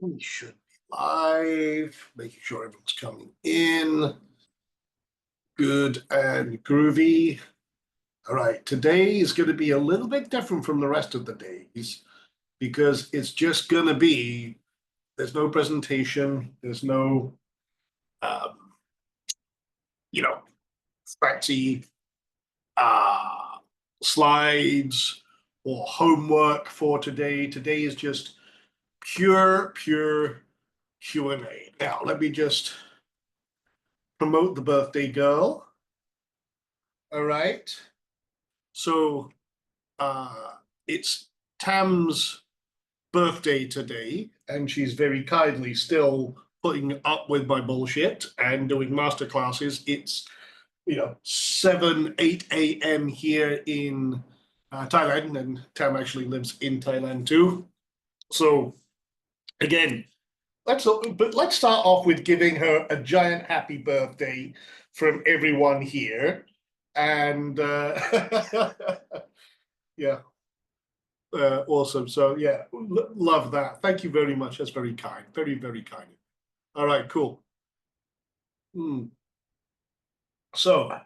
We should be live, making sure everyone's coming in. Good and groovy. All right, today is going to be a little bit different from the rest of the days because it's just going to be, there's no presentation, there's no, um, you know, fancy uh, slides or homework for today. Today is just pure Q&A. Now, let me just promote the birthday girl. All right. So it's Tam's birthday today, and she's very kindly still putting up with my bullshit and doing master classes. It's 7, 8 a.m. here in Thailand, and Tam actually lives in Thailand too. So again, let's start off with giving her a giant happy birthday from everyone here. And yeah, awesome. So yeah, love that. Thank you very much. That's very kind. Very kind. All right, cool. So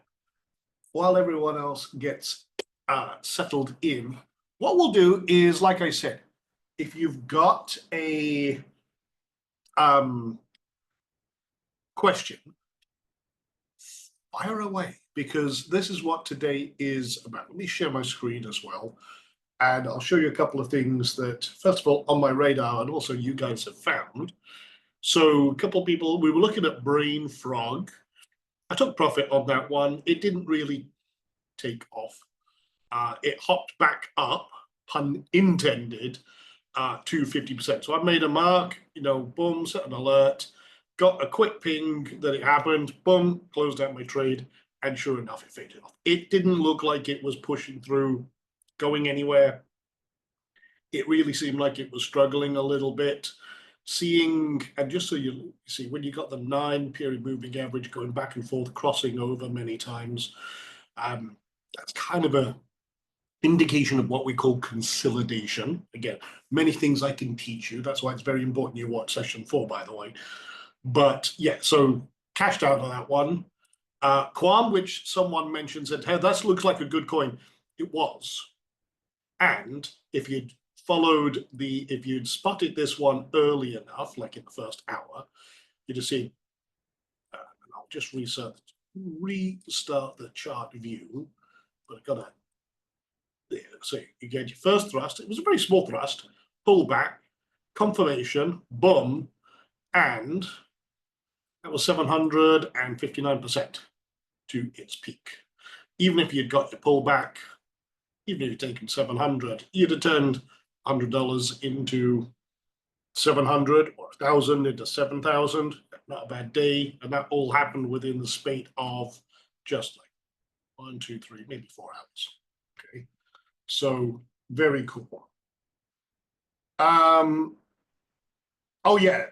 while everyone else gets settled in, what we'll do is, like I said, if you've got a question, fire away, because this is what today is about. Let me share my screen as well, and I'll show you a couple of things that, first of all, on my radar, and also you guys have found. So a couple of people, we were looking at Brain Frog. I took profit on that one. It didn't really take off. It hopped back up, pun intended, to 50%. So I made a mark, boom, set an alert, got a quick ping that it happened, boom, closed out my trade, and sure enough, it faded off. It didn't look like it was pushing through, going anywhere. It really seemed like it was struggling a little bit. Seeing, and just so you see, when you got the 9-period moving average going back and forth, crossing over many times, that's kind of a indication of what we call consolidation. Again, many things I can teach you. That's why it's very important you watch session 4, by the way. But yeah, so cashed out on that one. Quam, which someone mentioned, said, hey, that looks like a good coin. It was. And if you'd spotted this one early enough, like in the first hour, you'd have seen, and I'll just restart the chart view, but I've got to, there. So you get your first thrust. It was a very small thrust, pull back, confirmation, boom, and that was 759% to its peak. Even if you'd got your pullback, even if you'd taken 700, you'd have turned $100 into 700 or 1,000 into 7,000. Not a bad day. And that all happened within the space of just like 1, 2, 3, maybe 4 hours. Okay. So very cool. Oh yeah.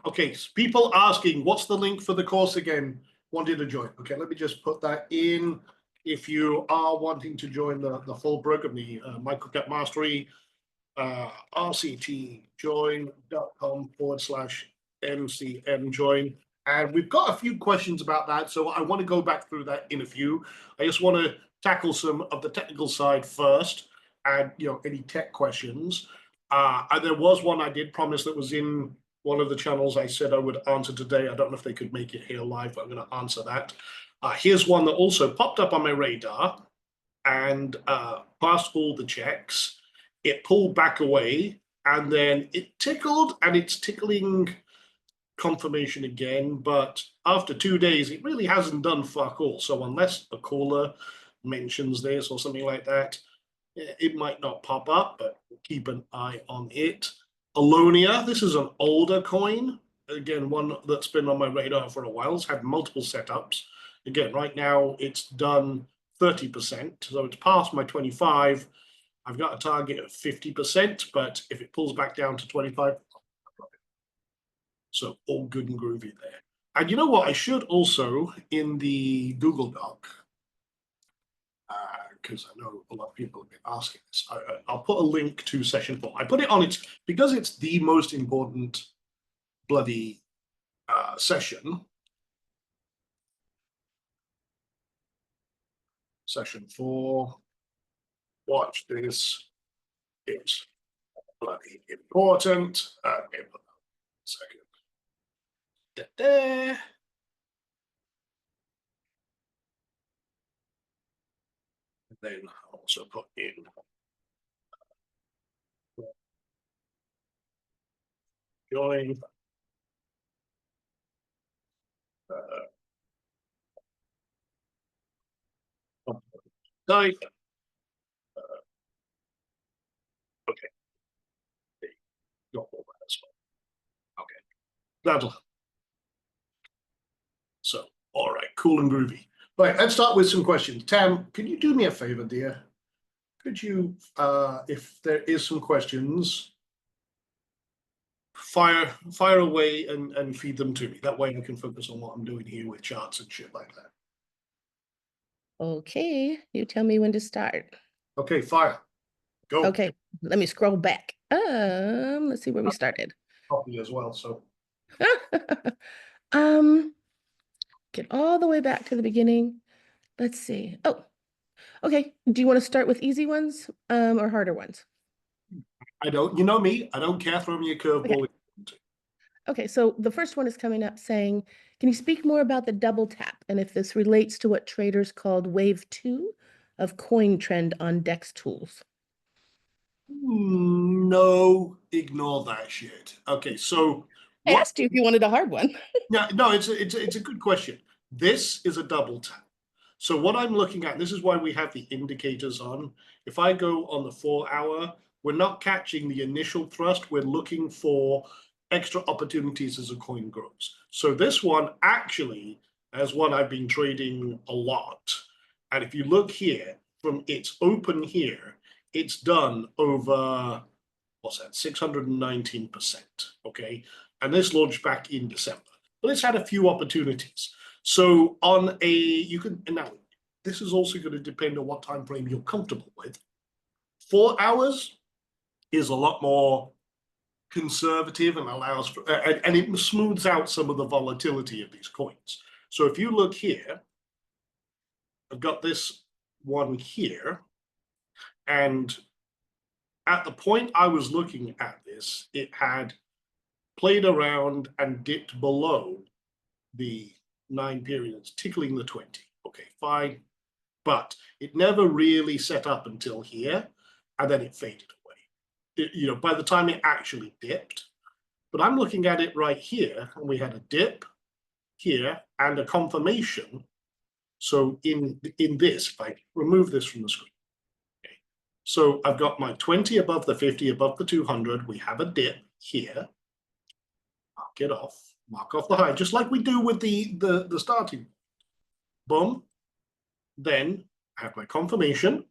Okay. People asking, what's the link for the course again? Wanting to join. Okay, let me just put that in. If you are wanting to join the full program, the Microcap Mastery, rctjoin.com/MCM join. And we've got a few questions about that, so I want to go back through that in a few. I just want to tackle some of the technical side first, and any tech questions. And there was one I did promise that was in one of the channels I said I would answer today. I don't know if they could make it here live, but I'm going to answer that. Here's one that also popped up on my radar and passed all the checks. It pulled back away, and then it tickled, and it's tickling confirmation again. But after 2 days, it really hasn't done fuck all. So unless a caller mentions this or something like that, it might not pop up, but keep an eye on it. Alonia, this is an older coin. Again, one that's been on my radar for a while. It's had multiple setups. Again, right now it's done 30%, so it's past my 25. I've got a target of 50%, but if it pulls back down to 25, so all good and groovy there. And you know what? I should also, in the Google Doc, because I know a lot of people have been asking this. I'll put a link to session 4. I put it on it because it's the most important bloody session. Session 4. Watch this. It's bloody important. Second. Da-da. And then I'll also put in join site. Okay. Got all that as well. Okay. That'll. So, all right, cool and groovy. Right, let's start with some questions. Tam, can you do me a favor, dear? Could you, if there is some questions, fire away and feed them to me. That way I can focus on what I'm doing here with charts and shit like that. Okay, you tell me when to start. Okay, fire. Go. Okay, let me scroll back. Let's see where we started. Copy as well, so. Get all the way back to the beginning. Let's see. Oh, okay. Do you want to start with easy ones, or harder ones? I don't, you know me, I don't care, throw me a curveball. Okay, so the first one is coming up saying, can you speak more about the double tap and if this relates to what traders called wave 2 of coin trend on DEX tools? No, ignore that shit. Okay, so I asked you if you wanted a hard one. no, it's a good question. This is a double tap. So what I'm looking at, this is why we have the indicators on. If I go on the 4 hour, we're not catching the initial thrust. We're looking for extra opportunities as a coin grows. So this one actually is one I've been trading a lot. And if you look here, from its open here, it's done over, what's that, 619%, okay? And this launched back in December. But it's had a few opportunities. So on a, you can, now this is also going to depend on what time frame you're comfortable with. 4 hours is a lot more conservative and allows for, and it smooths out some of the volatility of these coins. So if you look here, I've got this one here, and at the point I was looking at this, it had played around and dipped below the 9 periods, tickling the 20. Okay, fine. But it never really set up until here, and then it faded away. You know, by the time it actually dipped. But I'm looking at it right here, and we had a dip here and a confirmation. So in this, if I remove this from the screen, okay. So I've got my 20 above the 50, above the 200. We have a dip here. Mark it off. Mark off the high, just like we do with the starting. Boom. Then I have my confirmation,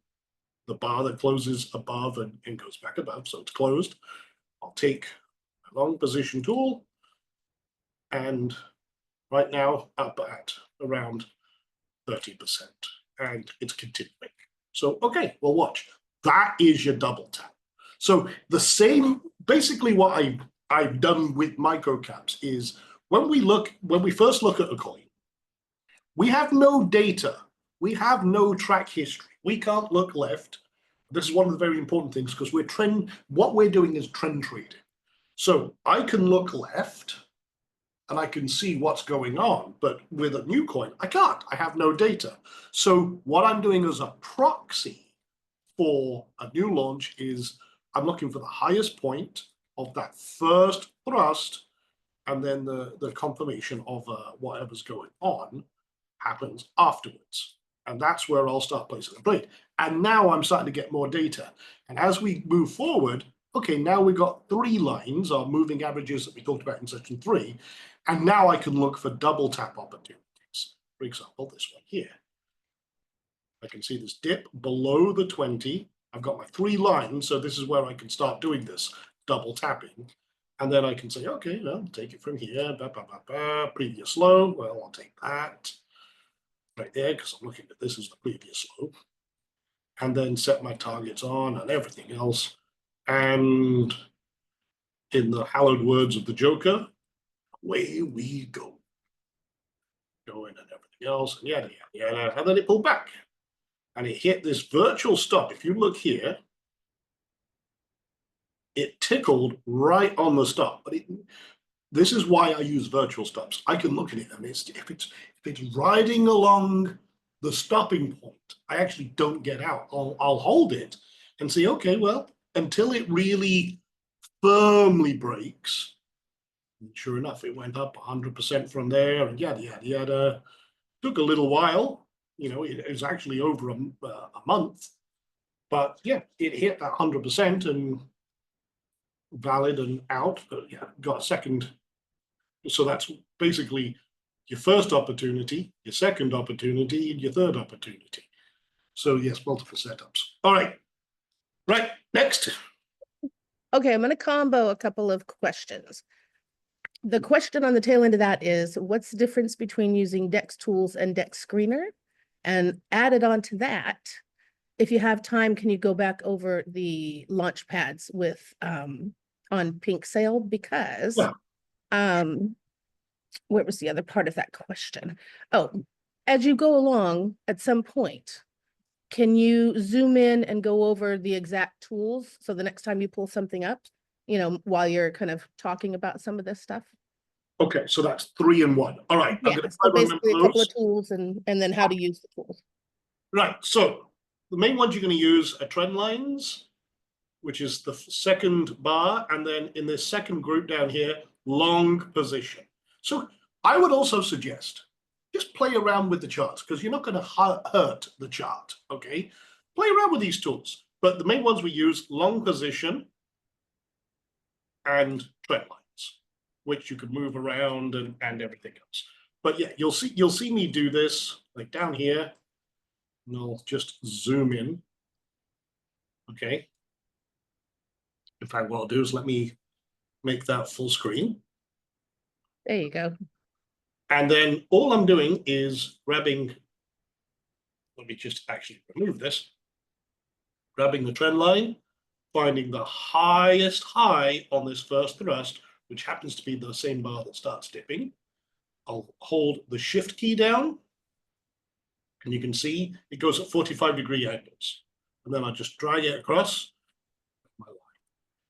the bar that closes above and goes back above, so it's closed. I'll take my long position tool, and right now up at around 30%, and it's continuing. So, okay, well, watch. That is your double tap. So the same, basically what I've done with microcaps is when we first look at a coin, we have no data. We have no track history. We can't look left. This is one of the very important things because what we're doing is trend trading. So I can look left and I can see what's going on, but with a new coin, I can't. I have no data. So what I'm doing as a proxy for a new launch is I'm looking for the highest point of that first thrust, and then the confirmation of whatever's going on happens afterwards. And that's where I'll start placing the blade. And now I'm starting to get more data. And as we move forward, okay, now we've got 3 lines, our moving averages that we talked about in section 3. And now I can look for double tap opportunities. For example, this one here. I can see this dip below the 20. I've got my 3 lines, so this is where I can start doing this double tapping. And then I can say, okay, well, take it from here, previous low, well, I'll take that right there, because I'm looking at this as the previous low. and then set my targets on and everything else. And in the hallowed words of the Joker, away we go. Going and everything else, and yada, yada, yada. And then it pulled back. And it hit this virtual stop. If you look here, it tickled right on the stop. But this is why I use virtual stops. I can look at it, and if it's riding along the stopping point, I actually don't get out. I'll hold it and say, okay, well, until it really firmly breaks. And sure enough, it went up 100% from there, and yada, yada, yada. Took a little while. It was actually over a month. But yeah, it hit that 100% and valid and out. But yeah, got a second. So that's basically your first opportunity, your second opportunity, and your third opportunity. So yes, multiple setups. All right. Right, next. Okay, I'm going to combo a couple of questions. The question on the tail end of that is, what's the difference between using DEX tools and DEX screener? And added on to that, if you have time, can you go back over the launch pads with on Pink Sail? Because what was the other part of that question? Oh, as you go along, at some point, can you zoom in and go over the exact tools? So the next time you pull something up, while you're kind of talking about some of this stuff. Okay, so that's 3 and 1. All right. Yeah, so basically a couple of tools and then how to use the tools. Right, so the main ones you're going to use are trend lines, which is the second bar, and then in this second group down here, long position. So I would also suggest just play around with the charts, because you're not going to hurt the chart, okay? Play around with these tools, but the main ones we use, long position and trend lines, which you could move around and everything else. But yeah, you'll see me do this like down here, and I'll just zoom in. Okay. In fact, what I'll do is let me make that full screen. There you go. And then all I'm doing is grabbing, let me just actually remove this, grabbing the trend line, finding the highest high on this first thrust, which happens to be the same bar that starts dipping. I'll hold the shift key down, and you can see it goes at 45-degree angles. And then I'll just drag it across my line.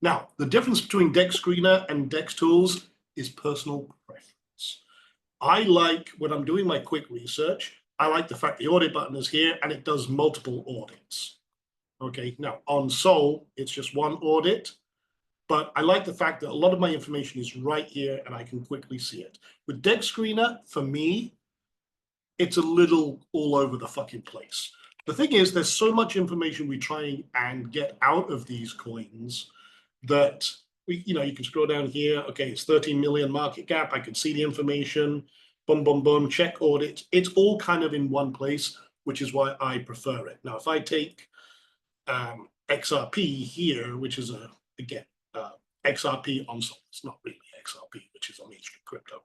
Now, the difference between DEX Screener and DEX Tools is personal preference. I like, when I'm doing my quick research, I like the fact the audit button is here and it does multiple audits. Okay, now on Sol, it's just one audit, but I like the fact that a lot of my information is right here and I can quickly see it. With DEX Screener, for me, it's a little all over the fucking place. The thing is, there's so much information we try and get out of these coins that you can scroll down here. Okay, it's 13 million market cap. I can see the information. Boom, boom, boom. Check audit. It's all kind of in one place, which is why I prefer it. Now, if I take XRP here, which is again XRP on Sol, it's not really XRP, which is on Main Street Crypto.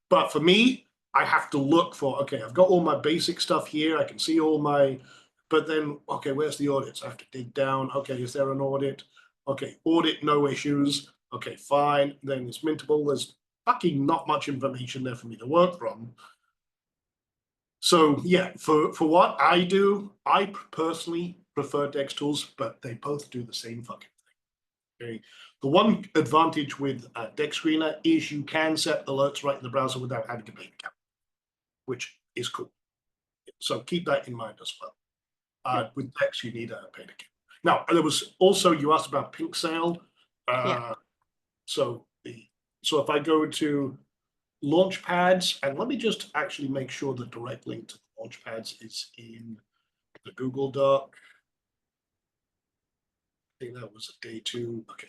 But for me, I have to look for, okay, I've got all my basic stuff here. I can see all my, but then, okay, where's the audits? I have to dig down. Okay, is there an audit? Okay, audit, no issues. Okay, fine. Then it's mintable. There's fucking not much information there for me to work from. So yeah, for what I do, I personally prefer DEX tools, but they both do the same fucking thing. Okay. The one advantage with DEX Screener is you can set alerts right in the browser without having to pay the account, which is cool. So keep that in mind as well. With DEX, you need a paid account. Now, there was also, you asked about Pink Sail. So if I go to Launchpads, and let me just actually make sure the direct link to the Launchpads is in the Google Doc. I think that was a day 2. Okay.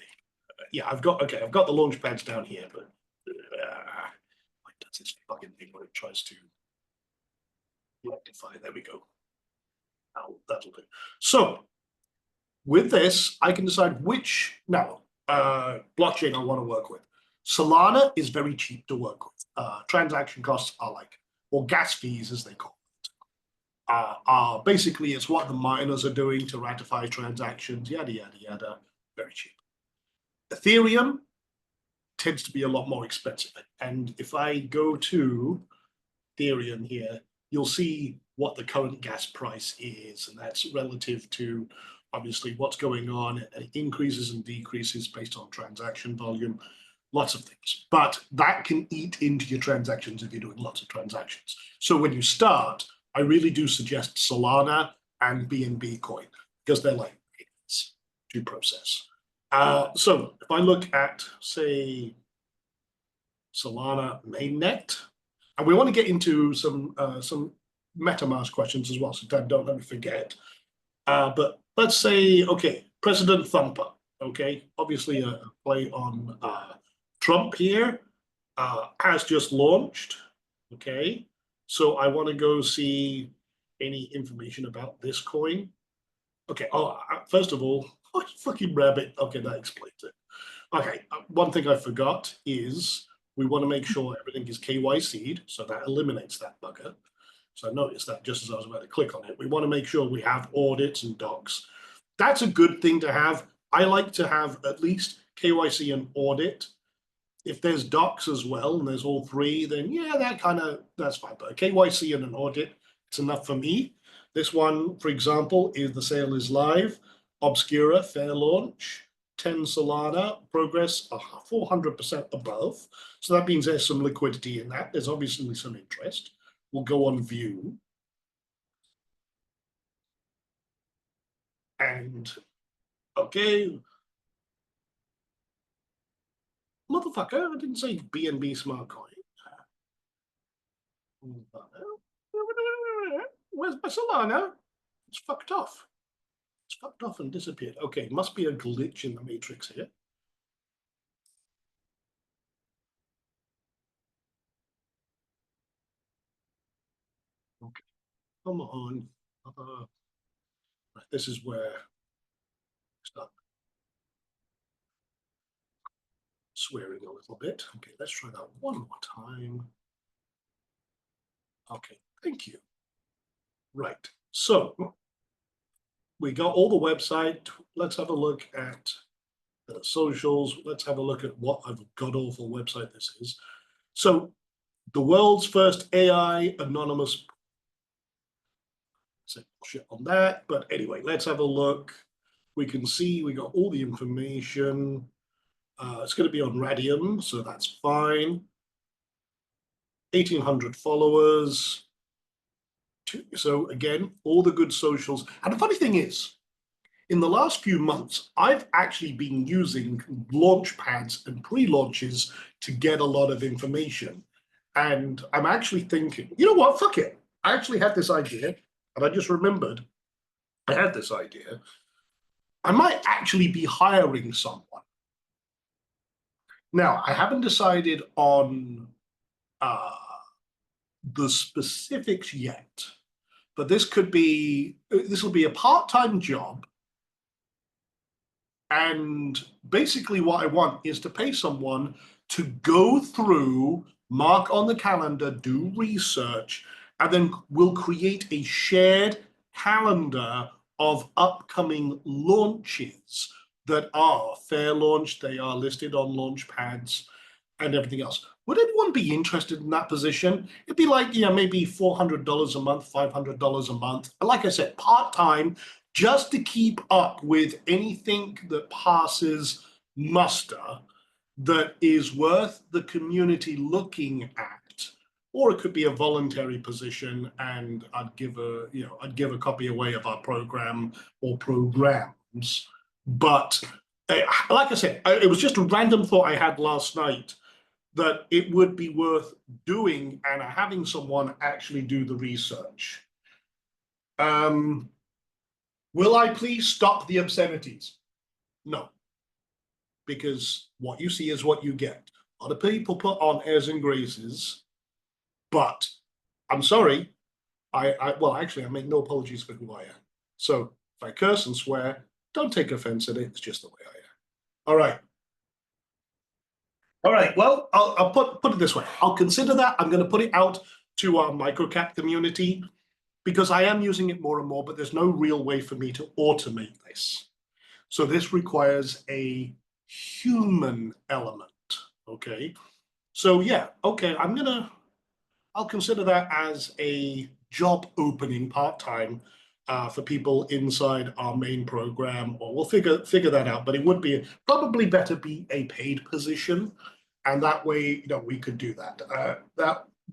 Yeah, I've got the Launchpads down here, but like that's this fucking thing where it tries to rectify. There we go. Now that'll do. So with this, I can decide which blockchain I want to work with. Solana is very cheap to work with. Transaction costs are or gas fees as they call it, basically it's what the miners are doing to ratify transactions, yada, yada, yada, very cheap. Ethereum tends to be a lot more expensive. And if I go to Ethereum here, you'll see what the current gas price is, and that's relative to obviously what's going on. It increases and decreases based on transaction volume, lots of things. But that can eat into your transactions if you're doing lots of transactions. So when you start, I really do suggest Solana and BNB coin because they're like to process. So if I look at, say, Solana mainnet, and we want to get into some MetaMask questions as well, so don't let me forget. But let's say, okay, President Thumper, okay, obviously a play on Trump here, has just launched, okay? So I want to go see any information about this coin. Okay, first of all, oh, fucking rabbit. Okay, that explains it. Okay, one thing I forgot is we want to make sure everything is KYC'd, so that eliminates that bugger. So I noticed that just as I was about to click on it. We want to make sure we have audits and docs. That's a good thing to have. I like to have at least KYC and audit. If there's docs as well, and there's all three, then yeah, that's fine. But a KYC and an audit, it's enough for me. This one, for example, is the sale is live, Obscura, fair launch, 10 Solana, progress 400% above. So that means there's some liquidity in that. There's obviously some interest. We'll go on view. And okay. Motherfucker, I didn't say BNB smart coin. Where's my Solana? It's fucked off. It's fucked off and disappeared. Okay, must be a glitch in the matrix here. Okay, come on. This is where I start swearing a little bit. Okay, let's try that one more time. Okay, thank you. Right, so we got all the website. Let's have a look at the socials. Let's have a look at what a god-awful website this is. So the world's first AI anonymous. Say bullshit on that, but anyway, let's have a look. We can see we got all the information. It's going to be on Radium, so that's fine. 1,800 followers. So again, all the good socials. And the funny thing is, in the last few months, I've actually been using launch pads and pre-launches to get a lot of information. And I'm actually thinking, you know what, fuck it. I actually had this idea, and I just remembered I had this idea. I might actually be hiring someone. Now, I haven't decided on the specifics yet, but this will be a part-time job. And basically what I want is to pay someone to go through, mark on the calendar, do research, and then we'll create a shared calendar of upcoming launches that are fair launch, they are listed on launch pads and everything else. Would anyone be interested in that position? It'd be like, maybe $400 a month, $500 a month. Like I said, part-time, just to keep up with anything that passes muster that is worth the community looking at. Or it could be a voluntary position, and I'd give a copy away of our program or programs. But like I said, it was just a random thought I had last night that it would be worth doing and having someone actually do the research. Will I please stop the obscenities? No, because what you see is what you get. A lot of people put on airs and graces, but I'm sorry. Well, actually, I make no apologies for who I am. So if I curse and swear, don't take offense at it. It's just the way I am. All right. All right. Well, I'll put it this way. I'll consider that. I'm going to put it out to our microcap community. because I am using it more and more, but there's no real way for me to automate this. So this requires a human element, okay? So yeah, okay, I'll consider that as a job opening part-time for people inside our main program, or we'll figure that out, but it would be probably better be a paid position. And that way, we could do that.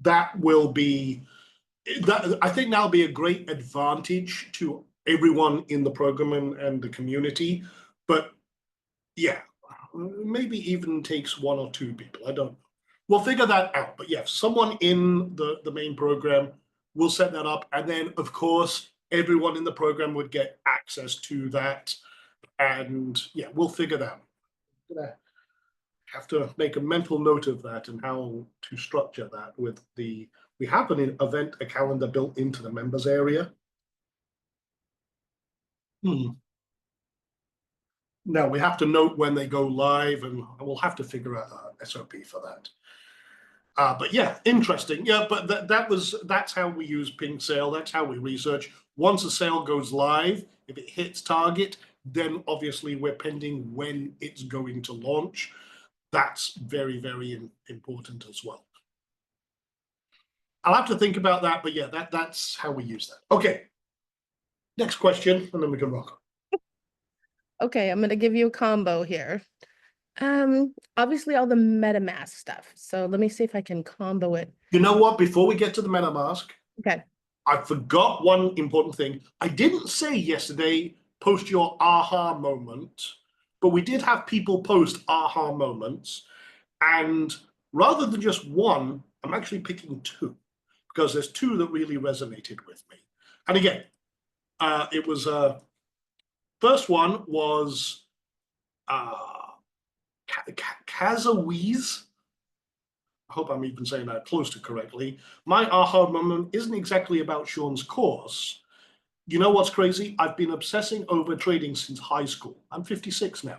That will be, I think that'll be a great advantage to everyone in the program and the community. But yeah, maybe even takes 1 or 2 people. I don't know. We'll figure that out. But yes, someone in the main program will set that up. And then, of course, everyone in the program would get access to that. And yeah, we'll figure that out. I'm gonna have to make a mental note of that and how to structure that with we have an event, a calendar built into the members area. No, we have to note when they go live, and we'll have to figure out a SOP for that. But yeah, interesting. Yeah, but that's how we use Pink Sale. That's how we research. Once a sale goes live, if it hits target, then obviously we're pending when it's going to launch. That's very, very important as well. I'll have to think about that, but yeah, that's how we use that. Okay. Next question, and then we can rock. Okay, I'm gonna give you a combo here. Obviously all the MetaMask stuff. So let me see if I can combo it. You know what? Before we get to the MetaMask, Okay. I forgot one important thing. I didn't say yesterday, post your aha moment, but we did have people post aha moments. And rather than just one, I'm actually picking 2 because there's 2 that really resonated with me. And again, it was first one was Kazawiz. I hope I'm even saying that close to correctly. My aha moment isn't exactly about Sean's course. You know what's crazy? I've been obsessing over trading since high school. I'm 56 now.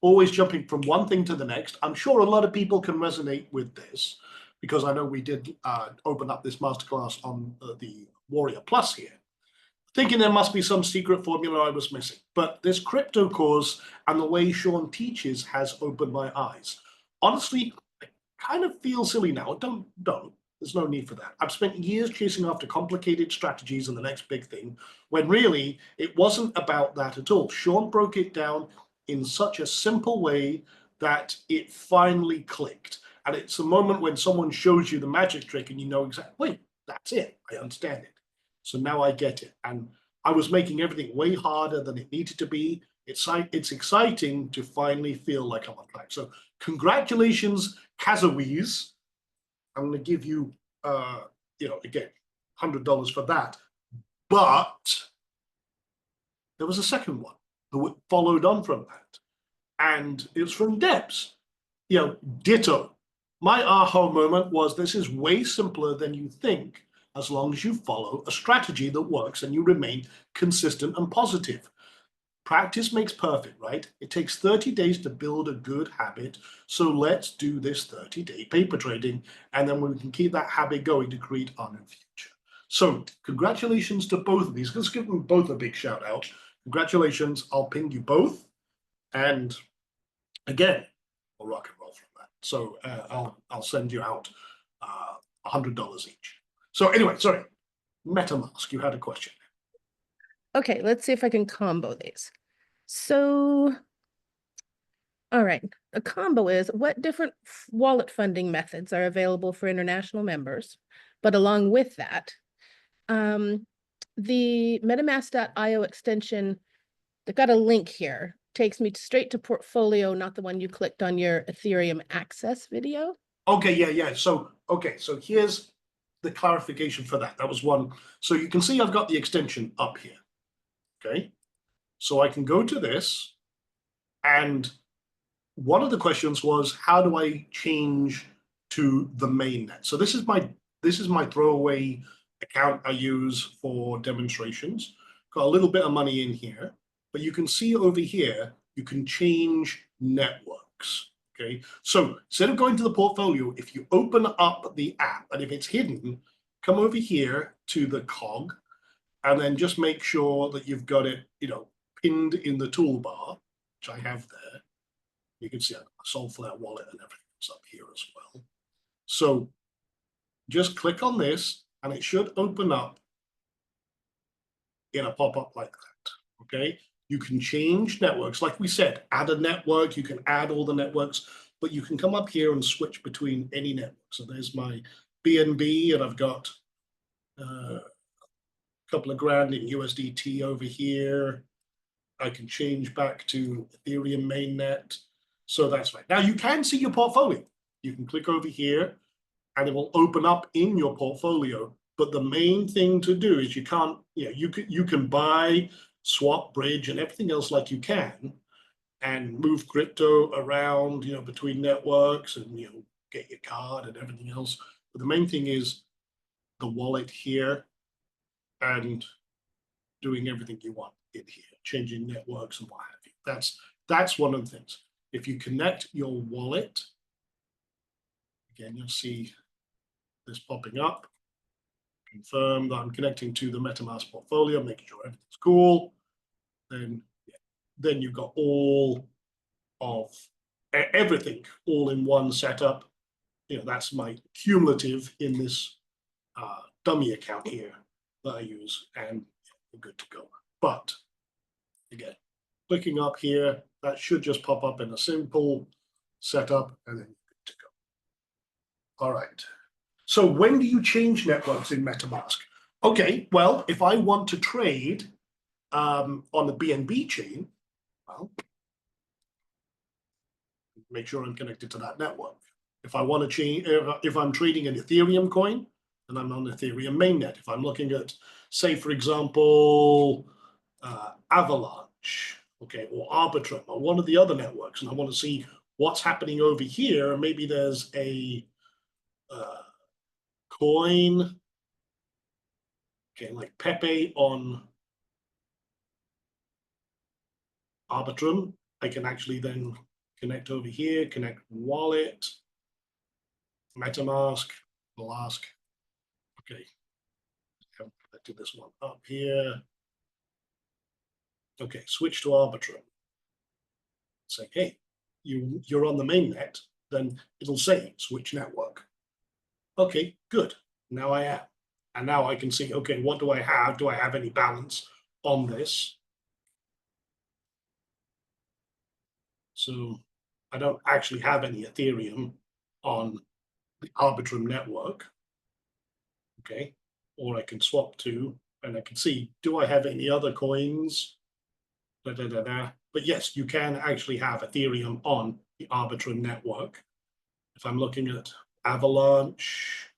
Always jumping from one thing to the next. I'm sure a lot of people can resonate with this because I know we did open up this masterclass on the Warrior Plus here, thinking there must be some secret formula I was missing. But this crypto course and the way Sean teaches has opened my eyes. Honestly, I kind of feel silly now. Don't. There's no need for that. I've spent years chasing after complicated strategies and the next big thing, when really it wasn't about that at all. Sean broke it down in such a simple way that it finally clicked. And it's a moment when someone shows you the magic trick and you know exactly, wait, that's it. I understand it. So now I get it. And I was making everything way harder than it needed to be. It's exciting to finally feel like I'm on track. So congratulations, Kazawiz. I'm going to give you, again, $100 for that. But there was a second one that followed on from that. And it was from Debs. Ditto. My aha moment was, this is way simpler than you think, as long as you follow a strategy that works and you remain consistent and positive. Practice makes perfect, right? It takes 30 days to build a good habit. So let's do this 30-day paper trading, and then we can keep that habit going to create our new future. So congratulations to both of these. Let's give them both a big shout out. Congratulations. I'll ping you both. And again, we'll rock and roll from that. So I'll send you out $100 each. So anyway, sorry, MetaMask, you had a question. Okay, let's see if I can combo these. So, all right, a combo is what different wallet funding methods are available for international members, but along with that, the MetaMask.io extension, they've got a link here, takes me straight to Portfolio, not the one you clicked on your Ethereum Access video. Okay, yeah. So here's the clarification for that. That was one. So you can see I've got the extension up here. Okay, so I can go to this, and one of the questions was, how do I change to the mainnet? So this is my throwaway account I use for demonstrations. Got a little bit of money in here, but you can see over here, you can change networks. Okay, so instead of going to the portfolio, if you open up the app, and if it's hidden, come over here to the cog, and then just make sure that you've got it, pinned in the toolbar, which I have there. You can see a Solflare wallet and everything's up here as well. So just click on this and it should open up in a pop-up like that, okay? You can change networks. Like we said, add a network, you can add all the networks, but you can come up here and switch between any network. So there's my BNB and I've got a couple of grand in USDT over here. I can change back to Ethereum mainnet. So that's right. Now you can see your portfolio. You can click over here and it will open up in your portfolio. But the main thing to do is you can't, you can buy, swap, bridge, and everything else like you can, and move crypto around, between networks and, get your card and everything else. But the main thing is the wallet here and doing everything you want in here, changing networks and what have you. That's one of the things. If you connect your wallet, again, you'll see this popping up. Confirm that I'm connecting to the MetaMask portfolio, making sure everything's cool. Then you've got all of everything all in one setup. That's my cumulative in this dummy account here that I use, and we're good to go. But again, clicking up here, that should just pop up in a simple setup, and then you're good to go. All right. So when do you change networks in MetaMask? Okay, well, if I want to trade on the BNB chain, well, make sure I'm connected to that network. If I want to change, if I'm trading an Ethereum coin, then I'm on Ethereum mainnet. If I'm looking at, say, for example, Avalanche, okay, or Arbitrum, or one of the other networks, and I want to see what's happening over here, maybe there's a coin, okay, like Pepe on Arbitrum, I can actually then connect over here, connect wallet, MetaMask, Blask. Okay, I've connected this one up here. Okay, switch to Arbitrum. Say, hey, you're on the mainnet, then it'll say switch network. Okay, good. Now I am. And now I can see, okay, what do I have? Do I have any balance on this? So I don't actually have any Ethereum on the Arbitrum network. Okay, or I can swap to, and I can see, do I have any other coins? But yes, you can actually have Ethereum on the Arbitrum network. If I'm looking at Avalanche.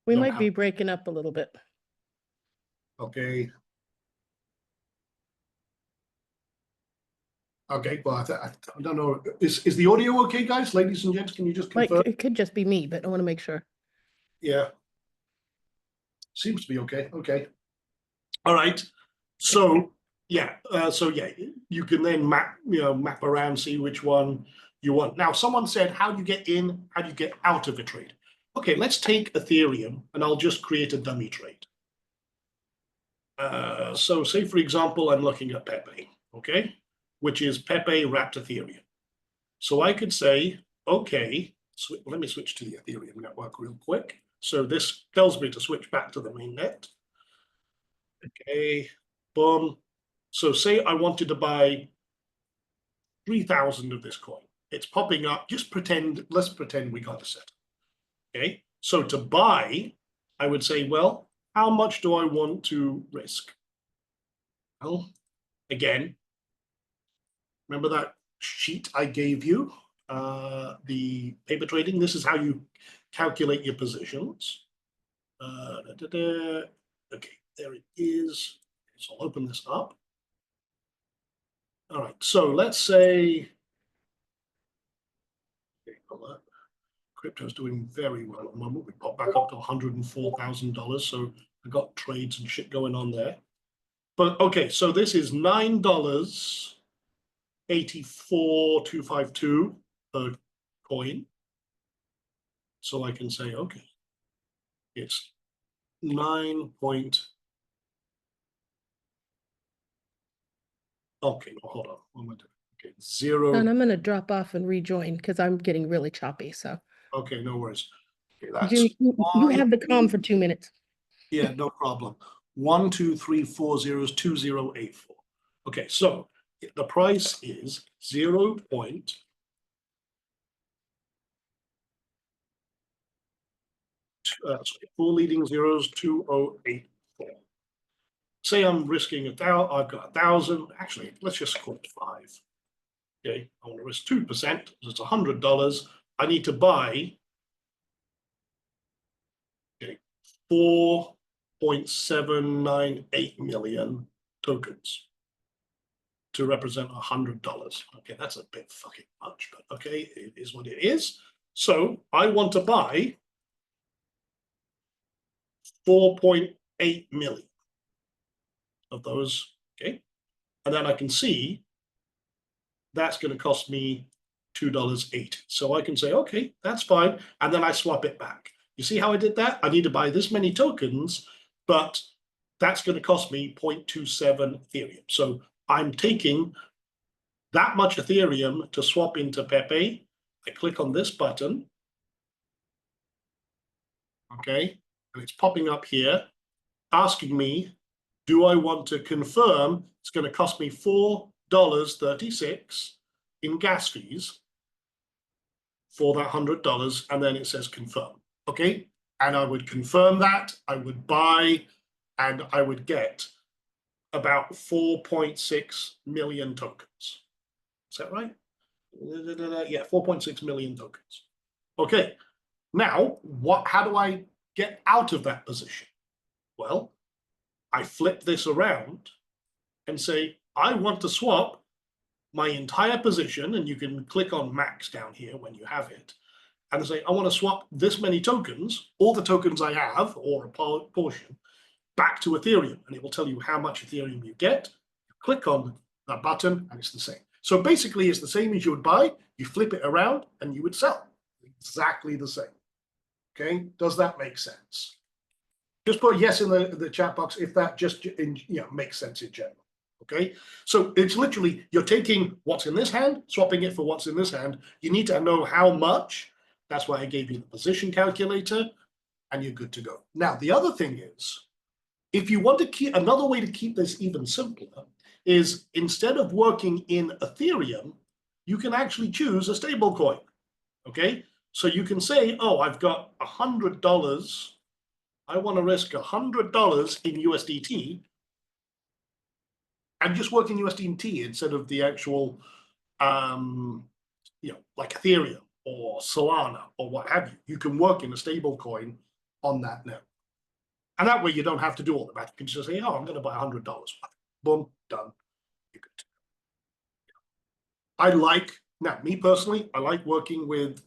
We might be breaking up a little bit. Okay. Okay, well, I don't know. Is the audio okay, guys? Ladies and gents, can you just confirm? It could just be me, but I want to make sure. Yeah. Seems to be okay. Okay. All right. So yeah, you can then map around, see which one you want. Now, someone said, how do you get in? How do you get out of a trade? Okay, let's take Ethereum, and I'll just create a dummy trade. So say, for example, I'm looking at Pepe, okay, which is Pepe wrapped Ethereum. So I could say, okay, let me switch to the Ethereum network real quick. So this tells me to switch back to the mainnet. Okay, boom. So say I wanted to buy 3,000 of this coin. It's popping up. Just pretend, let's pretend we got a set. Okay, so to buy, I would say, well, how much do I want to risk? Well, again, remember that sheet I gave you, the paper trading? This is how you calculate your positions. Okay, there it is. So I'll open this up. All right, so let's say, crypto's doing very well at the moment. We popped back up to $104,000. So I got trades and shit going on there. But okay, so this is $9.84252 per coin. So I can say, okay, it's 9 point. Okay, no, hold on. What am I doing? Okay, And 0. I'm gonna drop off and rejoin because I'm getting really choppy, so. Okay, no worries. Okay, You, that's you have the comm for 2 minutes. yeah, no problem. 1, 2, 3, 4 zeros, 2084. Okay, so the price is 0 point. Sorry, 4 leading zeros, 2084. Say I'm risking I've got 1,000. Actually, let's just call it 5. Okay, I want to risk 2%. It's $100. I need to buy 4.798 million tokens to represent $100. Okay, that's a bit fucking much, but okay, it is what it is. So I want to buy 4.8 million of those. Okay, and then I can see that's going to cost me $2.80. So I can say, okay, that's fine, and then I swap it back. You see how I did that? I need to buy this many tokens, but that's going to cost me 0.27 Ethereum. So I'm taking that much Ethereum to swap into Pepe. I click on this button. Okay, and it's popping up here, asking me, do I want to confirm it's going to cost me $4.36 in gas fees for that $100, and then it says confirm. Okay, and I would confirm that, I would buy, and I would get about 4.6 million tokens. Is that right? Yeah, 4.6 million tokens. Okay, now how do I get out of that position? Well, I flip this around and say, I want to swap my entire position, and you can click on max down here when you have it, and say, I want to swap this many tokens, all the tokens I have, or a portion, back to Ethereum, and it will tell you how much Ethereum you get. You click on that button, and it's the same. So basically, it's the same as you would buy. You flip it around, and you would sell. Exactly the same. Okay, does that make sense? Just put yes in the chat box if that just makes sense in general. Okay, so it's literally you're taking what's in this hand, swapping it for what's in this hand. You need to know how much. That's why I gave you the position calculator, and you're good to go. Now, the other thing is, if you want to keep another way to keep this even simpler is instead of working in Ethereum, you can actually choose a stable coin. Okay, so you can say, oh, I've got $100. I want to risk $100 in USDT and just work in USDT instead of the actual, like Ethereum or Solana or what have you. You can work in a stable coin on that now. And that way you don't have to do all the math. You can just say, oh, I'm going to buy $100. Boom, done. You're good. Now, me personally, I like working with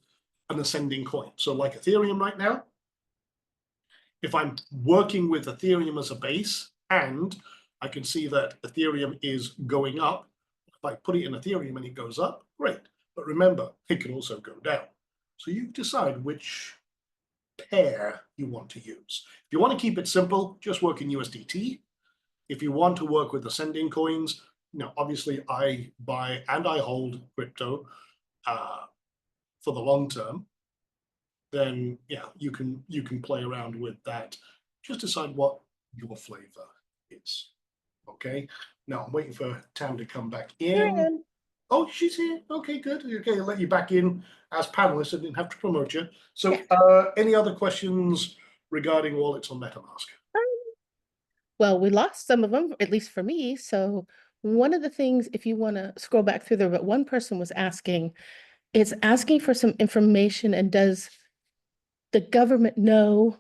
an ascending coin. So like Ethereum right now, if I'm working with Ethereum as a base and I can see that Ethereum is going up, if I put it in Ethereum and it goes up, great. But remember, it can also go down. So you decide which pair you want to use. If you want to keep it simple, just work in USDT. If you want to work with ascending coins, obviously I buy and I hold crypto for the long term. Then yeah, you can play around with that. Just decide what your flavor is. Okay. Now I'm waiting for Tam to come back in. Oh, she's here. Okay, good. Okay, I'll let you back in as panelist. I didn't have to promote you. So any other questions regarding wallets on MetaMask? Well, we lost some of them, at least for me. So one of the things, if you want to scroll back through there, but one person was asking, it's asking for some information, and does the government know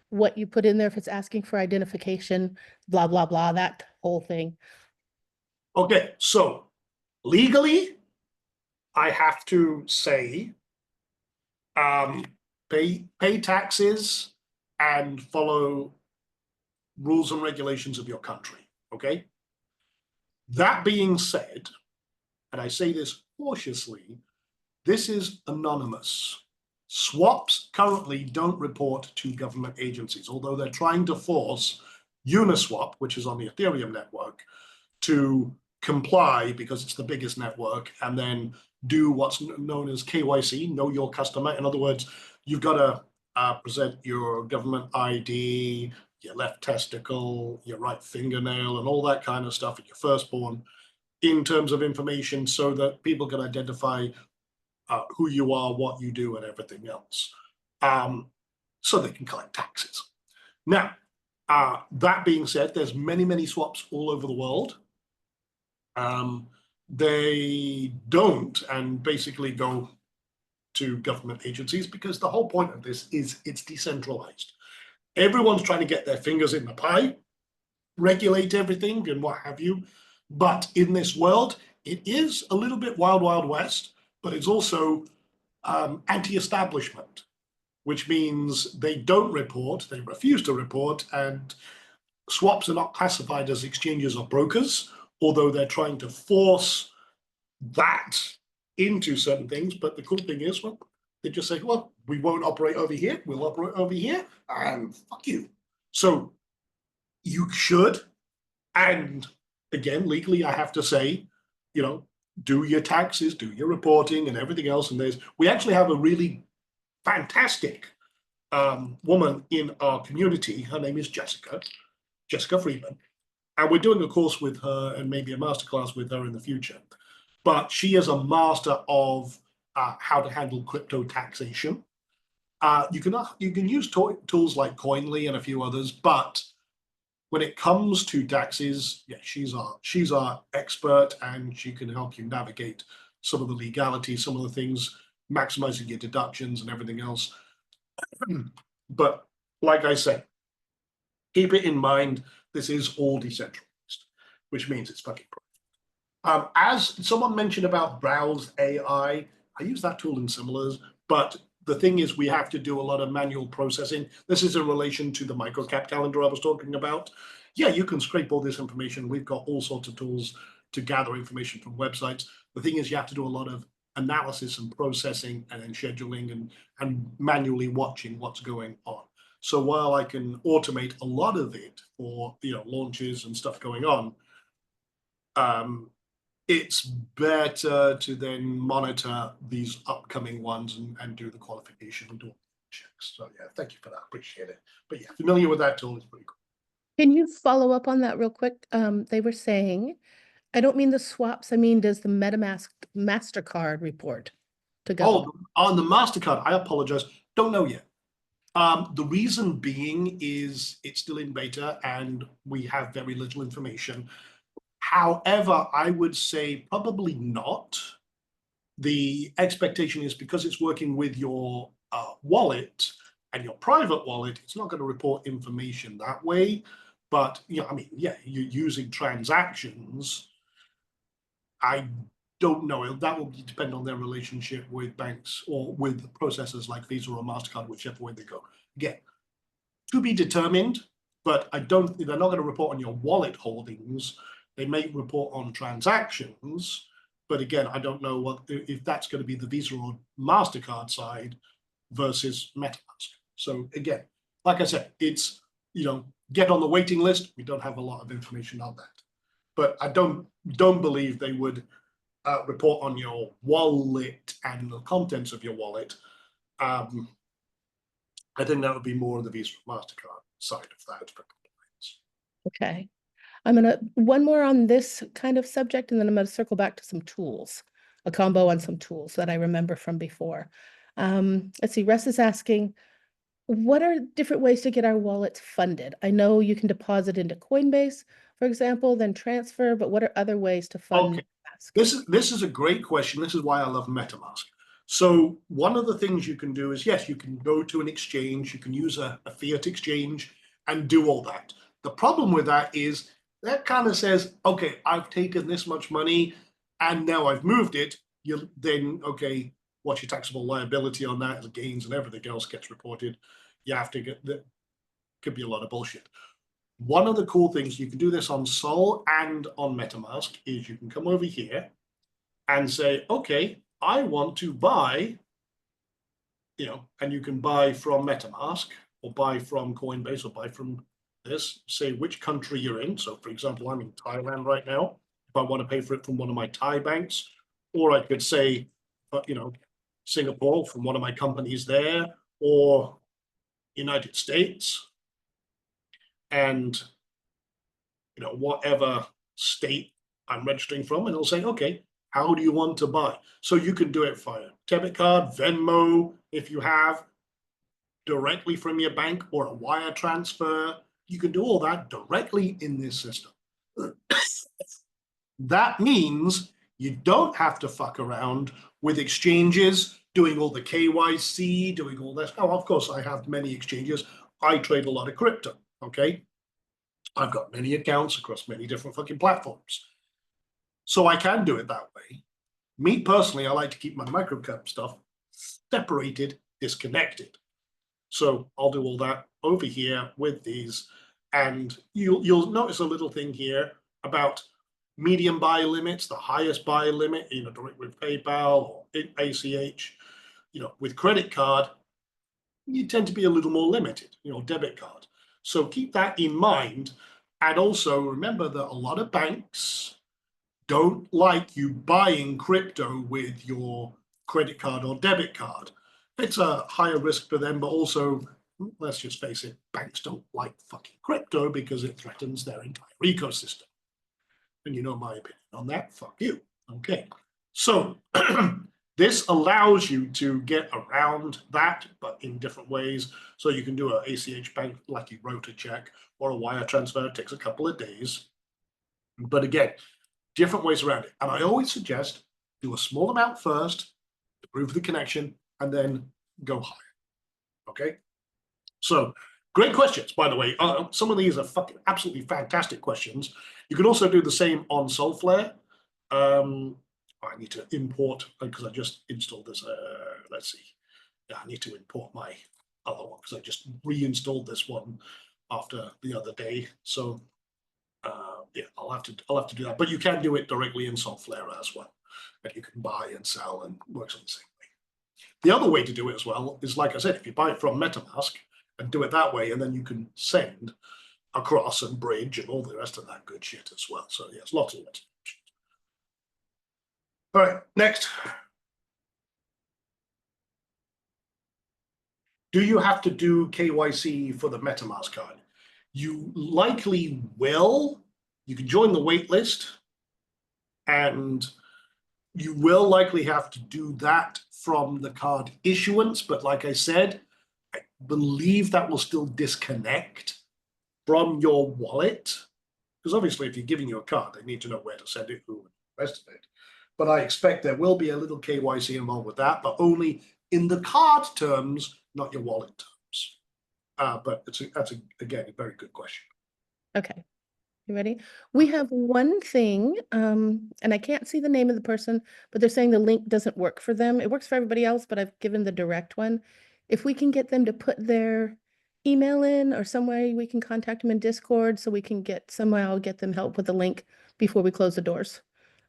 what you put in there if it's asking for identification, blah, blah, blah, that whole thing? Okay, so legally, I have to say, pay taxes and follow rules and regulations of your country, okay? That being said, and I say this cautiously, this is anonymous. Swaps currently don't report to government agencies, although they're trying to force Uniswap, which is on the Ethereum network, to comply because it's the biggest network, and then do what's known as KYC, know your customer. In other words, you've got to present your government ID, your left testicle, your right fingernail, and all that kind of stuff, and your firstborn, in terms of information, so that people can identify who you are, what you do, and everything else, so they can collect taxes. Now, that being said, there's many swaps all over the world. They don't, and basically go to government agencies, because the whole point of this is it's decentralized. Everyone's trying to get their fingers in the pie, regulate everything and what have you. But in this world, it is a little bit wild, wild west, but it's also anti-establishment, which means they don't report, they refuse to report, and swaps are not classified as exchanges or brokers, although they're trying to force that into certain things. But the cool thing is, well, they just say, well, we won't operate over here, we'll operate over here, and fuck you. So you should, and again, legally, I have to say, you know, do your taxes, do your reporting and everything else. And we actually have a really fantastic woman in our community. Her name is Jessica Freeman. And we're doing a course with her and maybe a masterclass with her in the future. But she is a master of how to handle crypto taxation. You can use tools like Coinly and a few others, but when it comes to taxes, yeah, she's our expert, and she can help you navigate some of the legalities, some of the things, maximizing your deductions and everything else. But like I said, keep it in mind, this is all decentralized, which means it's fucking private. As someone mentioned about Browse AI, I use that tool in similars, but the thing is, we have to do a lot of manual processing. This is in relation to the microcap calendar I was talking about. Yeah, you can scrape all this information. We've got all sorts of tools to gather information from websites. The thing is, you have to do a lot of analysis and processing, and then scheduling and manually watching what's going on. So while I can automate a lot of it for, you know, launches and stuff going on, it's better to then monitor these upcoming ones and do the qualification and do all the checks. So yeah, thank you for that. Appreciate it. But yeah, familiar with that tool is pretty cool. Can you follow up on that real quick? They were saying, I don't mean the swaps, I mean, does the MetaMask MasterCard report to government? Oh, on the MasterCard, I apologize. Don't know yet. The reason being is it's still in beta and we have very little information. However, I would say probably not. The expectation is, because it's working with your wallet and your private wallet, it's not going to report information that way. But, you know, I mean, yeah, you're using transactions. I don't know. That will depend on their relationship with banks or with processors like Visa or MasterCard, whichever way they go. Again, to be determined, but they're not going to report on your wallet holdings. They may report on transactions, but again, I don't know if that's going to be the Visa or MasterCard side versus MetaMask. So again, like I said, it's, you know, get on the waiting list. We don't have a lot of information on that, but I don't believe they would report on your wallet and the contents of your wallet. I think that would be more on the Visa or MasterCard side of that for compliance. Okay. One more on this kind of subject, and then I'm gonna circle back to some tools, a combo on some tools that I remember from before. Let's see, Russ is asking, what are different ways to get our wallets funded? I know you can deposit into Coinbase, for example, then transfer, but what are other ways to fund? Okay. This is a great question. This is why I love MetaMask. So one of the things you can do is, yes, you can go to an exchange, you can use a fiat exchange and do all that. The problem with that is that kind of says, okay, I've taken this much money and now I've moved it. Okay, what's your taxable liability on that? The gains and everything else gets reported. You have to get that. Could be a lot of bullshit. One of the cool things, you can do this on Sol and on MetaMask, is you can come over here and say, okay, I want to buy and you can buy from MetaMask or buy from Coinbase or buy from this, say which country you're in. So for example, I'm in Thailand right now. If I want to pay for it from one of my Thai banks, or I could say, Singapore from one of my companies there, or United States, and whatever state I'm registering from, and it'll say, okay, how do you want to buy? So you can do it via debit card, Venmo, if you have, directly from your bank, or a wire transfer. You can do all that directly in this system. That means you don't have to fuck around with exchanges, doing all the KYC, doing all this. Oh, of course, I have many exchanges. I trade a lot of crypto, okay? I've got many accounts across many different fucking platforms. So I can do it that way. Me personally, I like to keep my microcap stuff separated, disconnected. So I'll do all that over here with these. And you'll notice a little thing here about medium buy limits, the highest buy limit, direct with PayPal or ACH, with credit card, you tend to be a little more limited, debit card. So keep that in mind. And also remember that a lot of banks don't like you buying crypto with your credit card or debit card. It's a higher risk for them, but also, let's just face it, banks don't like fucking crypto because it threatens their entire ecosystem. And you know my opinion on that, fuck you. Okay, so this allows you to get around that, but in different ways. So you can do an ACH bank, like you wrote a check, or a wire transfer. It takes a couple of days. But again, different ways around it. And I always suggest do a small amount first to prove the connection, and then go higher. Okay, so great questions, by the way. Some of these are fucking absolutely fantastic questions. You can also do the same on Solflare. I need to import, because I just installed this. Let's see. Yeah, I need to import my other one because I just reinstalled this one after the other day. So yeah, I'll have to do that. But you can do it directly in Solflare as well, and you can buy and sell, and works on the same way. The other way to do it as well is, like I said, if you buy it from MetaMask and do it that way, and then you can send across and bridge and all the rest of that good shit as well. So yes, lots of it. All right, next. Do you have to do KYC for the MetaMask card? You likely will. You can join the wait list, and you will likely have to do that from the card issuance. But like I said, I believe that will still disconnect from your wallet. Because obviously, if you're giving you a card, they need to know where to send it, who, and the rest of it. But I expect there will be a little KYC involved with that, but only in the card terms, not your wallet terms. But that's again, a very good question. Okay. You ready? We have one thing, and I can't see the name of the person, but they're saying the link doesn't work for them. It works for everybody else, but I've given the direct one. If we can get them to put their email in, or some way we can contact them in Discord, so we can somehow get them help with the link before we close the doors.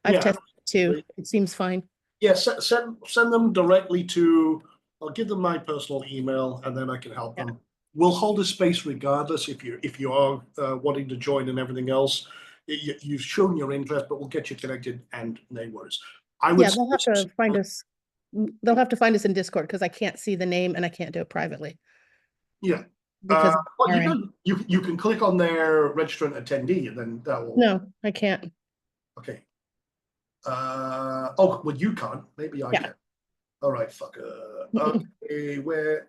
I've tested it too. It seems fine. Yeah, send them directly to, I'll give them my personal email, and then I can help them. We'll hold a space regardless if you are wanting to join and everything else. You've shown your interest, but we'll get you connected, and no worries. They'll have to find us. They'll have to find us in Discord, because I can't see the name and I can't do it privately. Yeah. Because you can click on their registrant attendee, and then that will. No, I can't. Okay. Oh, well, you can't. Maybe I can. All right, fucker. Okay, where?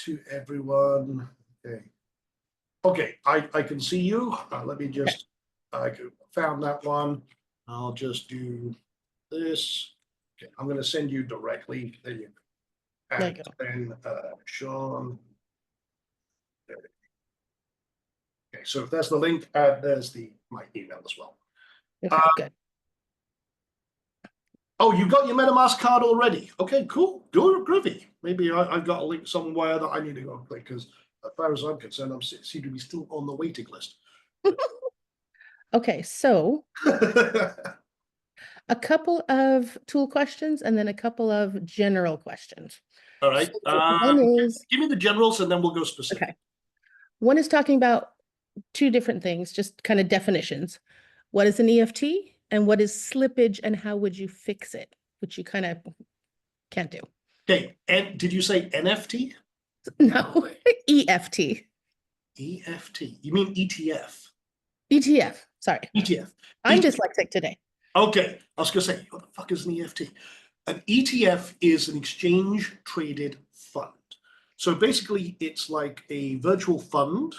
To everyone. Okay. Okay, I can see you. Let me just. I found that one. I'll just do this. Okay, I'm going to send you directly. There you go. And then Sean. Okay, so if there's the link, there's my email as well. Okay, good. Oh, you got your MetaMask card already? Okay, cool. Good, groovy. Maybe I've got a link somewhere that I need to go click, because as far as I'm concerned, I seem to be still on the waiting list. Okay, so a couple of tool questions and then a couple of general questions. All right. One is, Give me the generals and then we'll go specific. okay. One is talking about two different things, just kind of definitions. What is an EFT and what is slippage and how would you fix it? Which you kind of can't do. Okay. And did you say NFT? No, EFT. EFT. You mean ETF? ETF. Sorry. ETF. I'm dyslexic today. Okay. I was going to say, what the fuck is an EFT? An ETF is an exchange traded fund. So basically, it's like a virtual fund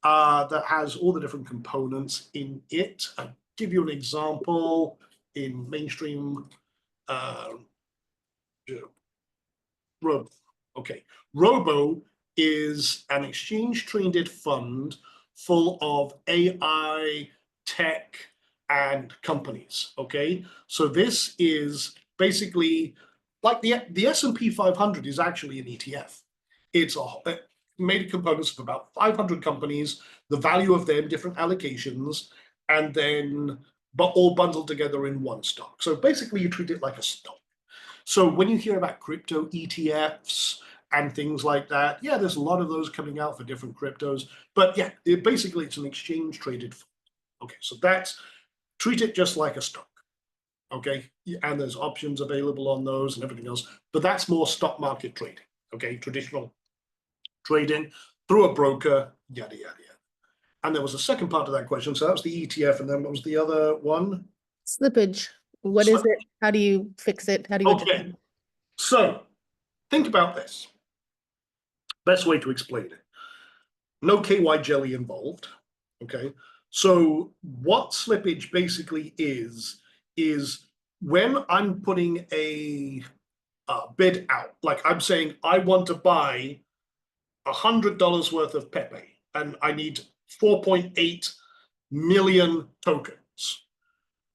that has all the different components in it. I'll give you an example in mainstream Robo. Okay. Robo is an exchange traded fund full of AI, tech, and companies. Okay. So this is basically like the S&P 500 is actually an ETF. It's made of components of about 500 companies, the value of them, different allocations, and then but all bundled together in one stock. So basically you treat it like a stock. So when you hear about crypto ETFs and things like that, yeah, there's a lot of those coming out for different cryptos. But yeah, basically it's an exchange traded fund. Okay, so treat it just like a stock. Okay, and there's options available on those and everything else, but that's more stock market trading. Okay, traditional trading through a broker, yada, yada, yada. And there was a second part of that question. So that was the ETF. And then what was the other one? Slippage. What is it? How do you fix it? How do you adjust it? So think about this. Best way to explain it. No KY jelly involved. Okay. So what slippage basically is when I'm putting a bid out, like I'm saying, I want to buy $100 worth of Pepe and I need 4.8 million tokens.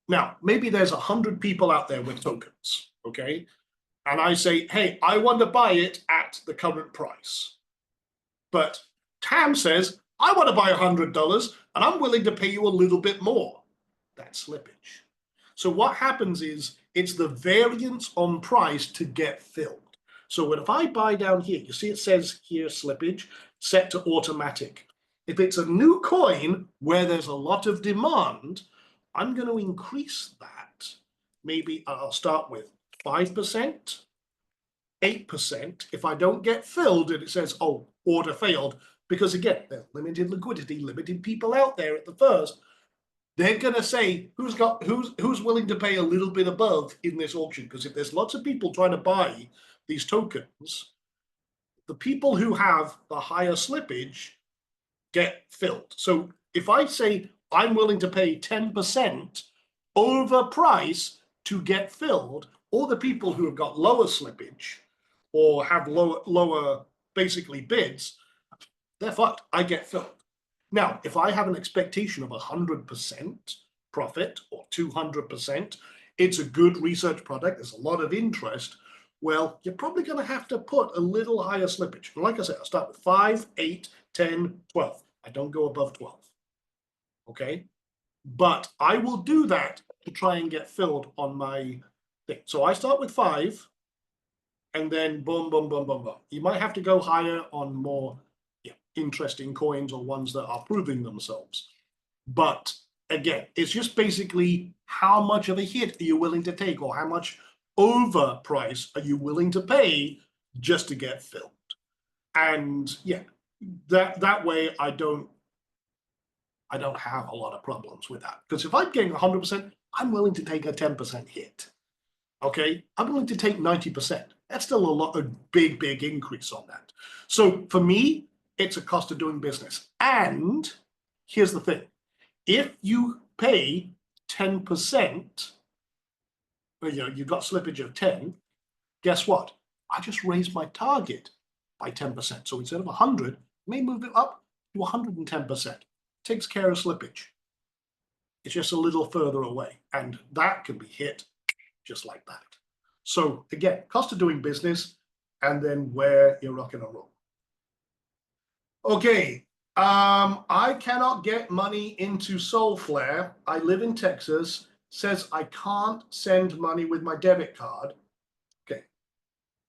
Now, maybe there's 100 people out there with tokens, okay? And I say, hey, I want to buy it at the current price. But Tam says, I want to buy $100 and I'm willing to pay you a little bit more. That's slippage. So what happens is it's the variance on price to get filled. So if I buy down here, you see it says here slippage, set to automatic. If it's a new coin where there's a lot of demand, I'm going to increase that. Maybe I'll start with 5%, 8%. If I don't get filled and it says, oh, order failed, because again, there's limited liquidity, limited people out there at the first, they're going to say who's willing to pay a little bit above in this auction. Because if there's lots of people trying to buy these tokens, the people who have the higher slippage get filled. So if I say I'm willing to pay 10% over price to get filled, all the people who have got lower slippage or have lower basically bids, they're fucked. I get filled. Now, if I have an expectation of 100% profit or 200%, it's a good research product, there's a lot of interest, well, you're probably going to have to put a little higher slippage. And like I said, I'll start with 5, 8, 10, 12. I don't go above 12. Okay? But I will do that to try and get filled on my thing. So I start with 5, and then boom, boom, boom, boom, boom. You might have to go higher on more interesting coins or ones that are proving themselves. But again, it's just basically how much of a hit are you willing to take, or how much overprice are you willing to pay just to get filled? And yeah, that way I don't have a lot of problems with that. Because if I'm getting 100%, I'm willing to take a 10% hit. Okay, I'm willing to take 90%. That's still a big increase on that. So for me, it's a cost of doing business. And here's the thing. If you pay 10%, you've got slippage of 10, guess what? I just raised my target by 10%. So instead of 100, I may move it up to 110%. Takes care of slippage. It's just a little further away. And that can be hit just like that. So again, cost of doing business, and then where you're rocking and roll. Okay, I cannot get money into Solflare. I live in Texas, says I can't send money with my debit card. Okay.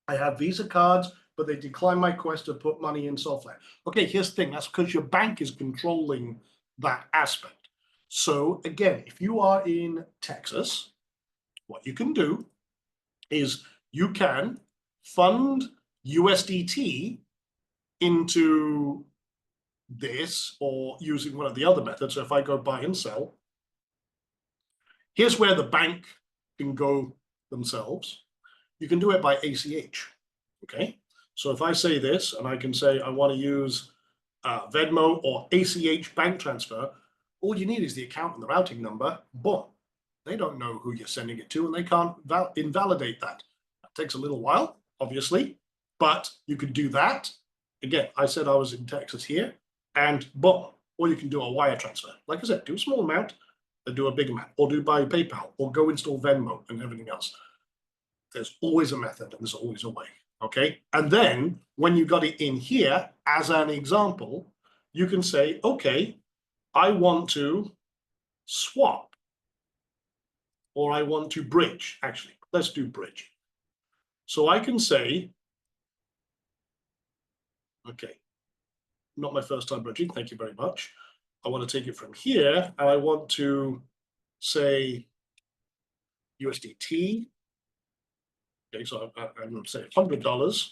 I have Visa cards, but they decline my request to put money in Solflare. Okay, here's the thing. That's because your bank is controlling that aspect. So again, if you are in Texas, what you can do is you can fund USDT into this or using one of the other methods. So if I go buy and sell, here's where the bank can go themselves. You can do it by ACH, okay? So if I say this and I can say I want to use Venmo or ACH bank transfer, all you need is the account and the routing number, boom. They don't know who you're sending it to and they can't invalidate that. That takes a little while, obviously, but you could do that. Again, I said I was in Texas here, and boom, or you can do a wire transfer. Like I said, do a small amount, then do a big amount, or do by PayPal, or go install Venmo and everything else. There's always a method and there's always a way, okay? And then when you got it in here, as an example, you can say, okay, I want to swap, or I want to bridge. Actually, let's do bridge. So I can say, okay, not my first time bridging, thank you very much. I want to take it from here, and I want to say USDT. Okay, so I'm going to say $100,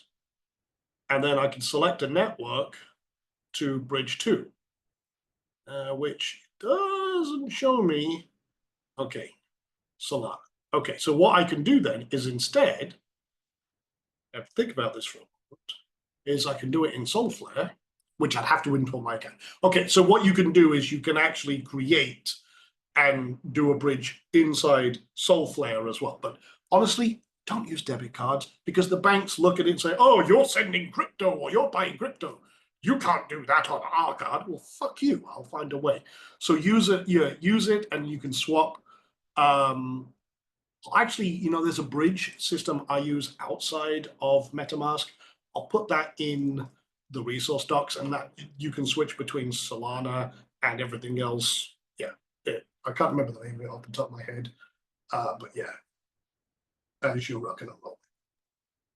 and then I can select a network to bridge to, which doesn't show me. Okay, Solana. Okay, so what I can do then is instead, have to think about this for a moment, is I can do it in Solflare, which I'd have to install my account. Okay, so what you can do is you can actually create and do a bridge inside Solflare as well. But honestly, don't use debit cards because the banks look at it and say, oh, you're sending crypto or you're buying crypto. You can't do that on our card. Well, fuck you. I'll find a way. So use it, yeah, use it and you can swap. Actually, you know, there's a bridge system I use outside of MetaMask. I'll put that in the resource docs and that you can switch between Solana and everything else. Yeah, I can't remember the name of it off the top of my head, but yeah, as you're rocking and rolling.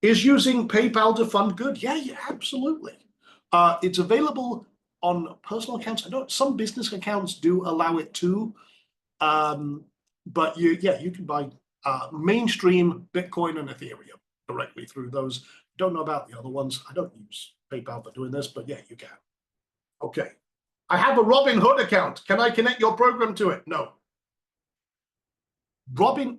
Is using PayPal to fund good? Yeah, absolutely. It's available on personal accounts. I know some business accounts do allow it too, but you can buy mainstream Bitcoin and Ethereum directly through those. Don't know about the other ones. I don't use PayPal for doing this, but yeah, you can. Okay. I have a Robinhood account. Can I connect your program to it? No.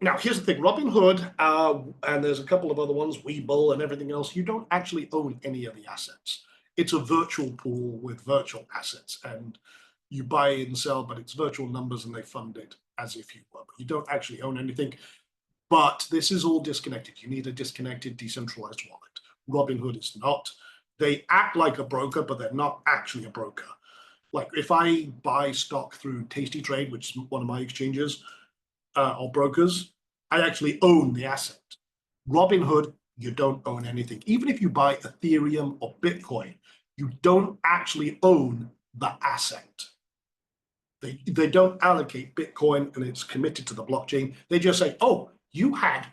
Now here's the thing, Robinhood, and there's a couple of other ones, Webull and everything else, you don't actually own any of the assets. It's a virtual pool with virtual assets, and you buy and sell, but it's virtual numbers and they fund it as if you were. But you don't actually own anything. But this is all disconnected. You need a disconnected, decentralized wallet. Robinhood is not. They act like a broker, but they're not actually a broker. Like if I buy stock through Tasty Trade, which is one of my exchanges, or brokers, I actually own the asset. Robinhood, you don't own anything. Even if you buy Ethereum or Bitcoin, you don't actually own the asset. They don't allocate Bitcoin and it's committed to the blockchain. They just say, oh, you had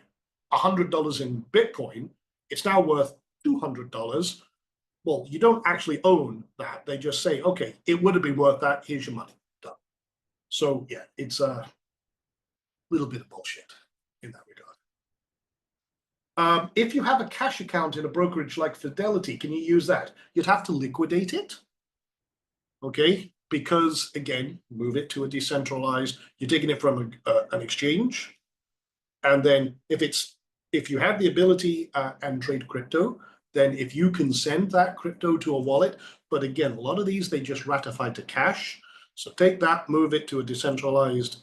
$100 in Bitcoin. It's now worth $200. Well, you don't actually own that. They just say, okay, it would have been worth that. Here's your money. Done. So yeah, it's a little bit of bullshit in that regard. If you have a cash account in a brokerage like Fidelity, can you use that? You'd have to liquidate it. Okay, because again, move it to a decentralized, you're taking it from an exchange. And then if you have the ability and trade crypto, then if you can send that crypto to a wallet, but again, a lot of these, they just ratify to cash. So take that, move it to a decentralized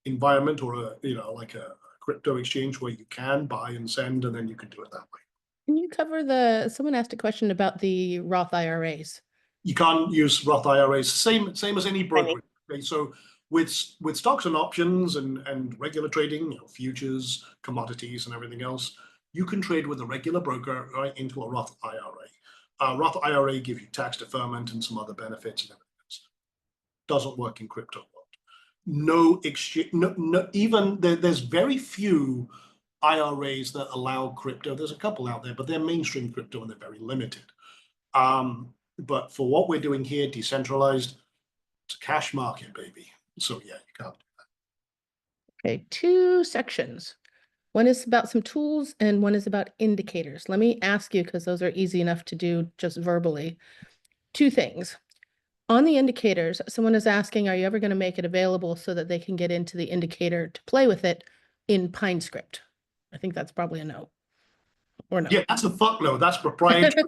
environment or like a crypto exchange where you can buy and send, and then you can do it that way. Can you cover someone asked a question about the Roth IRAs. You can't use Roth IRAs, same as any brokerage. Okay, so with stocks and options and regular trading, futures, commodities and everything else, you can trade with a regular broker right into a Roth IRA. Roth IRA give you tax deferment and some other benefits and everything else. Doesn't work in crypto world. no exchange, no, even there's very few IRAs that allow crypto. There's a couple out there, but they're mainstream crypto and they're very limited. But for what we're doing here, decentralized, it's a cash market, baby. So yeah, you can't. Okay, two sections. One is about some tools and one is about indicators. Let me ask you, because those are easy enough to do just verbally. Two things. On the indicators, someone is asking, are you ever going to make it available so that they can get into the indicator to play with it in PineScript? I think that's probably a no. Or no. Yeah, that's a fuck no. That's proprietary.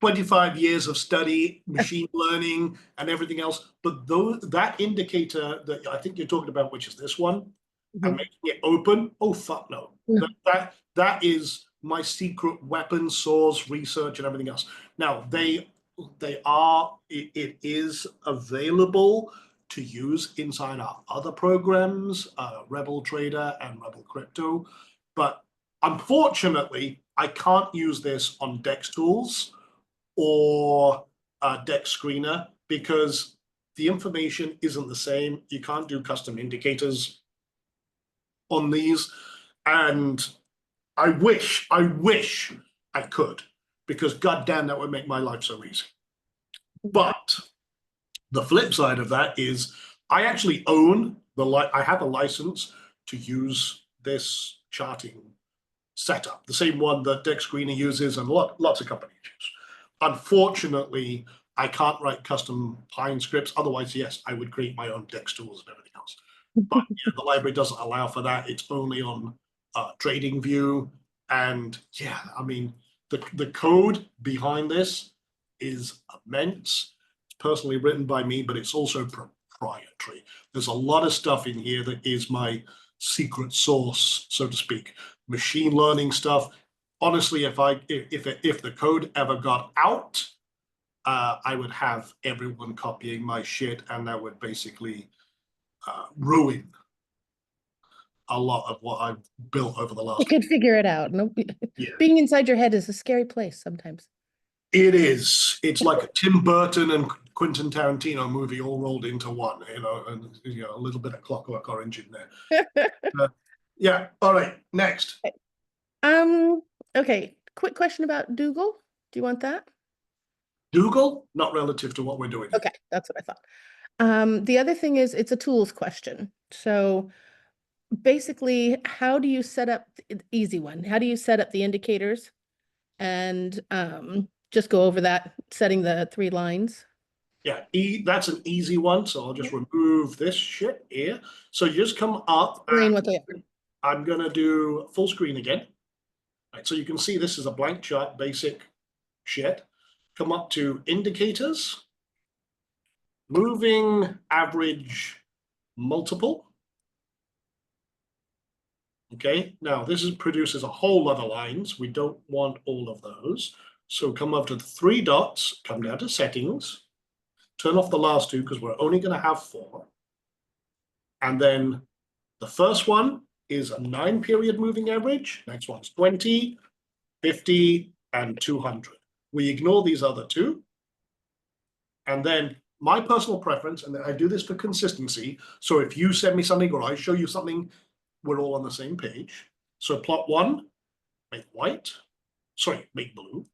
25 years of study, machine learning, and everything else. But that indicator that I think you're talking about, which is this one, and making it open, oh fuck no. That is my secret weapon source research and everything else. Now it is available to use inside our other programs, Rebel Trader and Rebel Crypto, but unfortunately I can't use this on DEX tools or DEX Screener because the information isn't the same. You can't do custom indicators on these, and I wish I could, because goddamn, that would make my life so easy. But the flip side of that is I actually own I have a license to use this charting setup, the same one that DEX Screener uses and lots of companies use. Unfortunately, I can't write custom Pine scripts. Otherwise, yes, I would create my own DEX tools and everything else. But yeah, the library doesn't allow for that. It's only on TradingView. And yeah, I mean, the code behind this is immense. It's personally written by me, but it's also proprietary. There's a lot of stuff in here that is my secret sauce, so to speak. Machine learning stuff. Honestly, if the code ever got out, I would have everyone copying my shit, and that would basically ruin a lot of what I've built over the last. You could figure it out. No, yeah. Being inside your head is a scary place sometimes. It is. It's like a Tim Burton and Quentin Tarantino movie all rolled into one, and a little bit of Clockwork Orange in there. Yeah. All right. Next. Okay. Quick question about Dougal. Do you want that? Dougal, not relative to what we're doing. Okay, that's what I thought. The other thing is it's a tools question. So basically, how do you set up the easy one? How do you set up the indicators? And just go over that, setting the 3 lines. Yeah, that's an easy one. So I'll just remove this shit here. So you just come up. I'm going to do full screen again. Right, so you can see this is a blank chart, basic shit. Come up to indicators, moving average multiple. Okay, now this produces a whole lot of lines. We don't want all of those. So come up to the 3 dots, come down to settings, turn off the last 2 because we're only going to have 4. And then the first one is a 9-period moving average. Next one's 20, 50, and 200. We ignore these other 2. And then my personal preference, and I do this for consistency. So if you send me something or I show you something, we're all on the same page. So plot 1, make white. Sorry, make blue.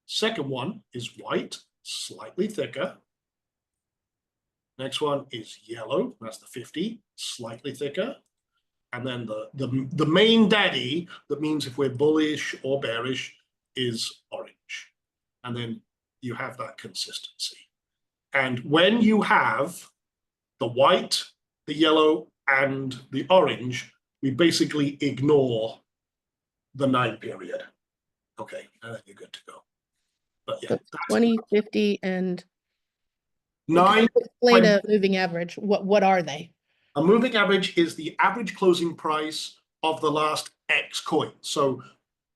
Second one is white, slightly thicker. Next one is yellow. That's the 50, slightly thicker. And then the main daddy, that means if we're bullish or bearish, is orange. And then you have that consistency. And when you have the white, the yellow, and the orange, we basically ignore the 9-period. Okay, and then you're good to go. But yeah, so 20, 50, and 9. Explain a moving average. What are they? A moving average is the average closing price of the last X coins. So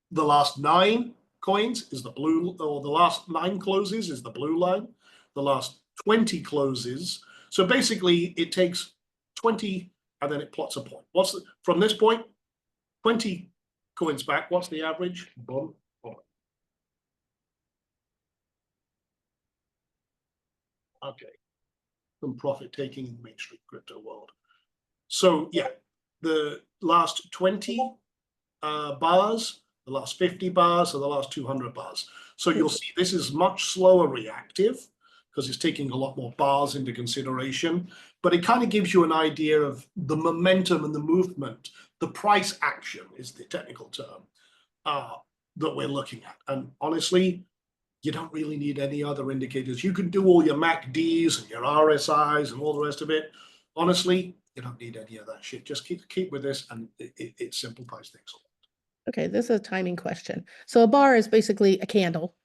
the last 9 coins is the blue, or the last 9 closes is the blue line. The last 20 closes. So basically it takes 20 and then it plots a point. From this point, 20 coins back, what's the average? Boom, boom. Okay. than profit taking in the mainstream crypto world. So yeah, the last 20 bars, the last 50 bars, and the last 200 bars. So you'll see this is much slower reactive because it's taking a lot more bars into consideration, but it kind of gives you an idea of the momentum and the movement. The price action is the technical term that we're looking at. And honestly, you don't really need any other indicators. You can do all your MACDs and your RSIs and all the rest of it. Honestly, you don't need any of that shit. Just keep with this, and it simplifies things a lot. Okay, this is a timing question. So a bar is basically a candle.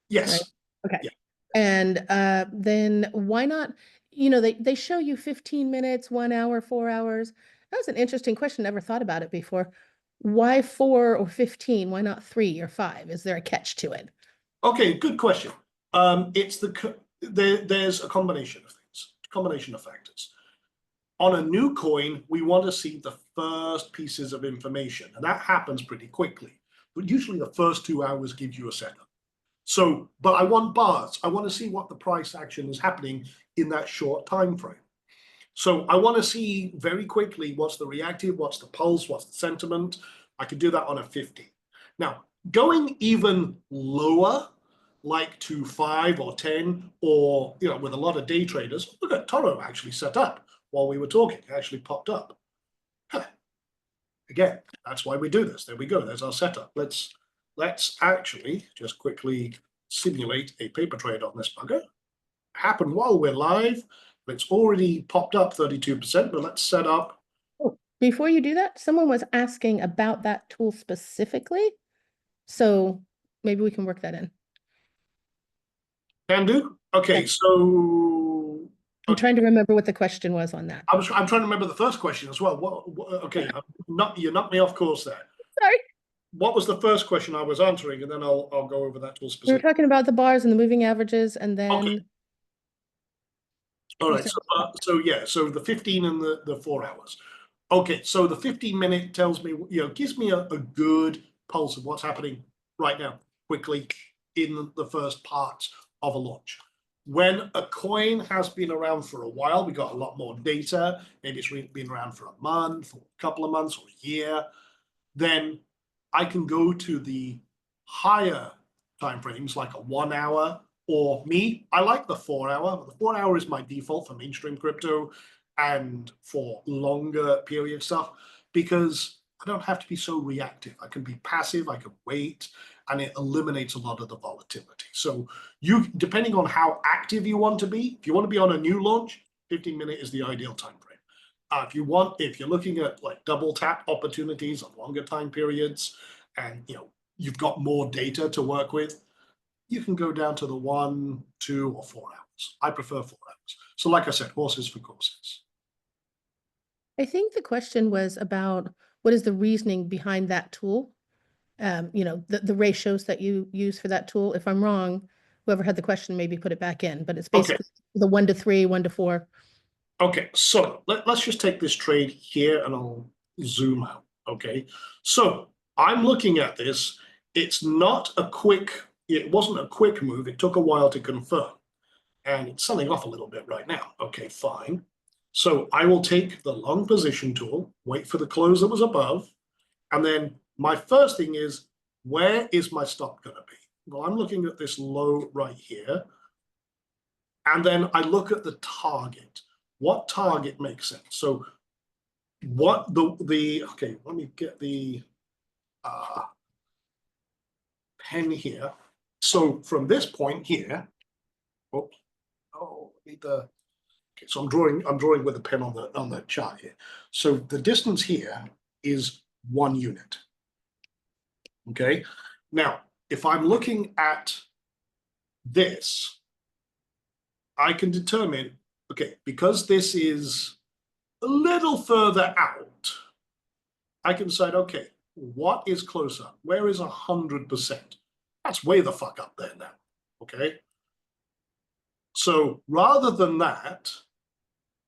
Yes. Right? Okay. Yeah. And then why not, you know, they show you 15 minutes, 1 hour, 4 hours. That was an interesting question. Never thought about it before. Why 4 or 15? Why not 3 or 5? Is there a catch to it? Okay, good question. There's a combination of things, combination of factors. On a new coin, we want to see the first pieces of information, and that happens pretty quickly. But usually the first 2 hours gives you a setup. So, but I want bars. I want to see what the price action is happening in that short time frame. So I want to see very quickly what's the reactive, what's the pulse, what's the sentiment. I can do that on a 50. Now, going even lower, like to 5 or 10, or with a lot of day traders, look at Toro actually set up while we were talking, it actually popped up. Huh. Again, that's why we do this. There we go. There's our setup. Let's actually just quickly simulate a paper trade on this bugger. Happened while we're live. It's already popped up 32%, but let's set up. Oh, before you do that, someone was asking about that tool specifically. So maybe we can work that in. Can do. Okay, Yeah. So I'm trying to remember what the question was on that. I'm trying to remember the first question as well. Okay, you knocked me off course there. Sorry. What was the first question I was answering, and then I'll go over that tool We were specifically. talking about the bars and the moving averages, and then. Okay. All right. So the 15 and the 4 hours. Okay. So the 15-minute tells me, gives me a good pulse of what's happening right now, quickly in the first parts of a launch. When a coin has been around for a while, we got a lot more data. Maybe it's been around for a month or a couple of months or a year. Then I can go to the higher timeframes, like a 1 hour, or I like the 4 hour. The 4 hour is my default for mainstream crypto and for longer period stuff, because I don't have to be so reactive. I can be passive, I can wait, and it eliminates a lot of the volatility. So depending on how active you want to be, if you want to be on a new launch, 15-minute is the ideal time frame. If you're looking at like double tap opportunities on longer time periods, and you've got more data to work with, you can go down to the 1, 2, or 4 hours. I prefer 4 hours. So like I said, horses for courses. I think the question was about what is the reasoning behind that tool? The ratios that you use for that tool. If I'm wrong, whoever had the question, maybe put it back in, but it's basically the 1 to 3, 1 to 4. Okay, so let's just take this trade here and I'll zoom out. Okay, so I'm looking at this. It wasn't a quick move. It took a while to confirm, and it's selling off a little bit right now. Okay, fine. So I will take the long position tool, wait for the close that was above, and then my first thing is, where is my stop going to be? Well, I'm looking at this low right here, and then I look at the target. What target makes sense? So what okay, let me get the pen here. So from this point here, oops, okay, so I'm drawing with a pen on the chart here. So the distance here is 1 unit. Okay, now if I'm looking at this, I can determine, okay, because this is a little further out, I can decide, okay, what is closer? Where is 100%? That's way the fuck up there now, okay? So rather than that,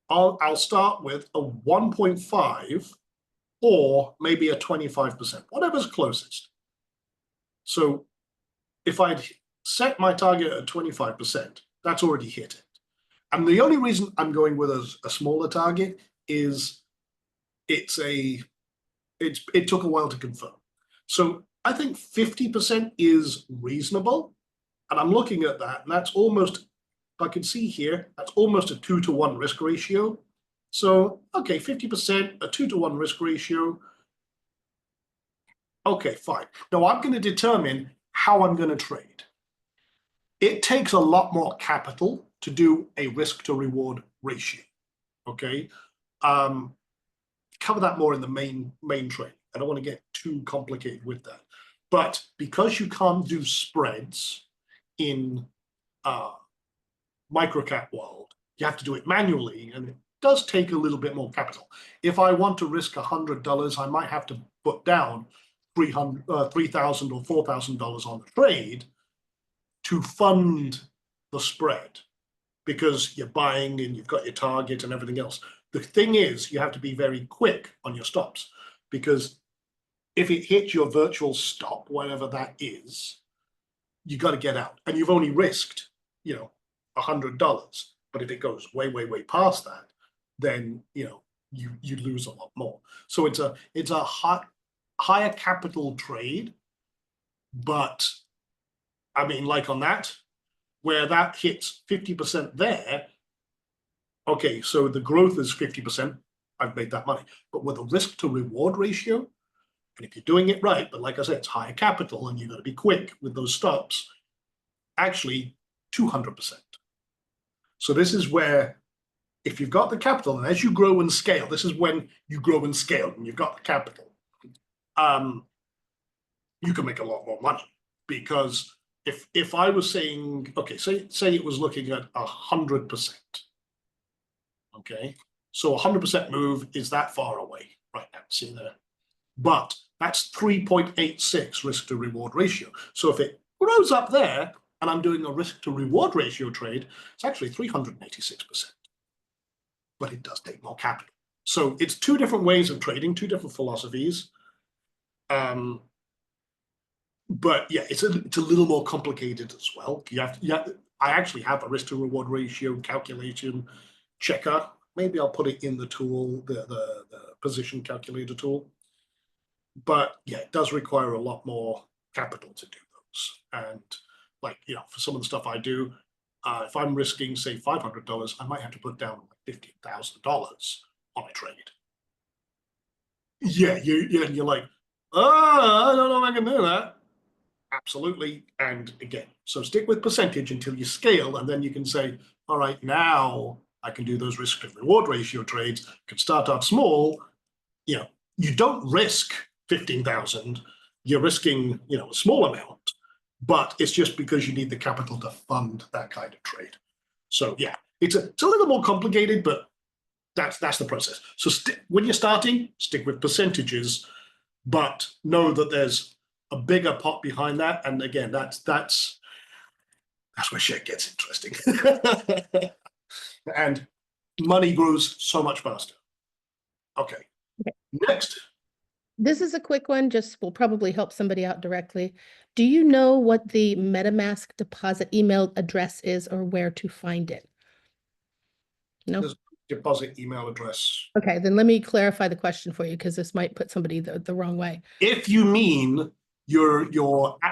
I'll start with a 1.5 or maybe a 25%, whatever's closest. So if I'd set my target at 25%, that's already hit it. And the only reason I'm going with a smaller target is it took a while to confirm. So I think 50% is reasonable. And I'm looking at that, and that's almost, if I can see here, that's almost a 2-to-1 risk ratio. So, okay, 50%, a 2-to-1 risk ratio. Okay, fine. Now I'm going to determine how I'm going to trade. It takes a lot more capital to do a risk to reward ratio. Okay. Cover that more in the main trade. I don't want to get too complicated with that. But because you can't do spreads in microcap world, you have to do it manually, and it does take a little bit more capital. If I want to risk $100, I might have to put down $3,000 or $4,000 on the trade to fund the spread, because you're buying and you've got your target and everything else. The thing is, you have to be very quick on your stops, because if it hits your virtual stop, whatever that is, you got to get out, and you've only risked, $100. But if it goes way, way, way past that, then you lose a lot more. So it's a higher capital trade, but I mean, like on that, where that hits 50% there, okay, so the growth is 50%, I've made that money. But with a risk to reward ratio, and if you're doing it right, but like I said, it's higher capital and you've got to be quick with those stops, actually 200%. So this is where, if you've got the capital, and as you grow and scale, this is when you grow and scale and you've got the capital, you can make a lot more money. Because if I was saying, okay, say it was looking at 100%. Okay, so 100% move is that far away right now, see there? But that's 3.86 risk to reward ratio. So if it grows up there and I'm doing a risk to reward ratio trade, it's actually 386%. But it does take more capital. So it's two different ways of trading, two different philosophies. But yeah, it's a little more complicated as well. I actually have a risk to reward ratio calculation checker. Maybe I'll put it in the tool, the position calculator tool. But yeah, it does require a lot more capital to do those. And like, for some of the stuff I do, if I'm risking, say, $500, I might have to put down like $15,000 on a trade. Yeah, you're like, I don't know if I can do that. Absolutely. And again, so stick with percentage until you scale, and then you can say, all right, now I can do those risk to reward ratio trades. Can start off small. You don't risk 15,000. You're risking, a small amount, but it's just because you need the capital to fund that kind of trade. So yeah, it's a little more complicated, but that's the process. So when you're starting, stick with percentages, but know that there's a bigger pot behind that. And again, that's where shit gets interesting. And money grows so much faster. Okay. Next. This is a quick one, just will probably help somebody out directly. Do you know what the MetaMask deposit email address is or where to find it? No? There's deposit email address. Okay, then let me clarify the question for you, because this might put somebody the wrong way. If you mean your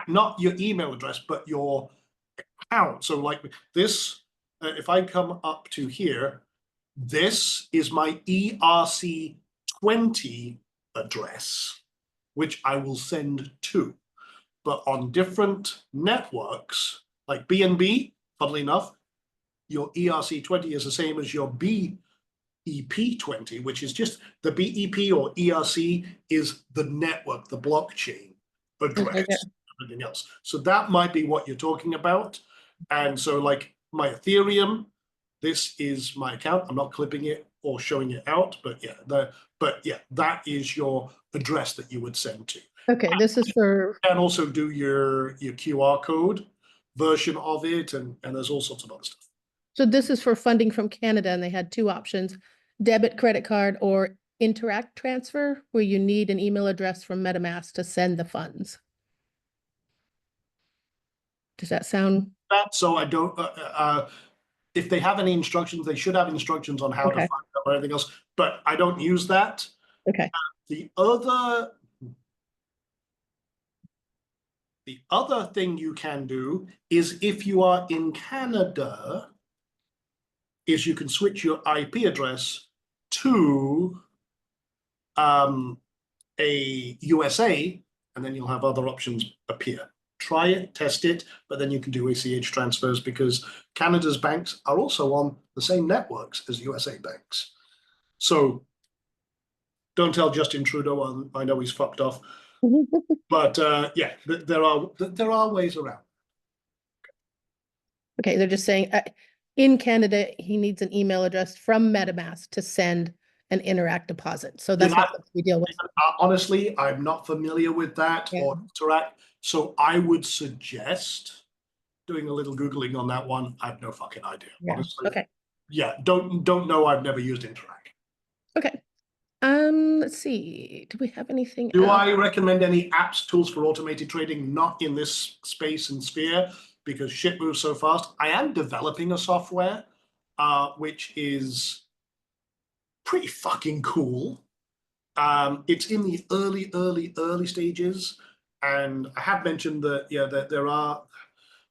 not your email address, but your account. So like this, if I come up to here, this is my ERC20 address, which I will send to. But on different networks, like BNB, funnily enough, your ERC20 is the same as your BEP20, which is just the BEP or ERC is the network, the blockchain address, everything else. So that might be what you're talking about. And so like my Ethereum, this is my account. I'm not clipping it or showing it out, but yeah, that is your address that you would send to. Okay, this is for. And also do your QR code version of it, and there's all sorts of other stuff. So this is for funding from Canada, and they had two options: debit, credit card, or Interact transfer, where you need an email address from MetaMask to send the funds. Does that sound? So I don't. if they have any instructions, they should have instructions on how to Okay. find out everything else, but I don't use that. Okay. The other thing you can do is if you are in Canada, is you can switch your IP address to a USA, and then you'll have other options appear. Try it, test it, but then you can do ACH transfers because Canada's banks are also on the same networks as USA banks. So don't tell Justin Trudeau, I know he's fucked off, but yeah, there are ways around. Okay, they're just saying in Canada, he needs an email address from MetaMask to send an Interact deposit. So that's what we deal with. Honestly, I'm not familiar with that or Interact, so I would suggest doing a little Googling on that one. I have no fucking idea, honestly. Okay. Yeah, don't know. I've never used Interact. Okay. Let's see. Do we have anything Do else? I recommend any apps, tools for automated trading? Not in this space and sphere because shit moves so fast. I am developing a software, which is pretty fucking cool. It's in the early stages, and I have mentioned that that there are.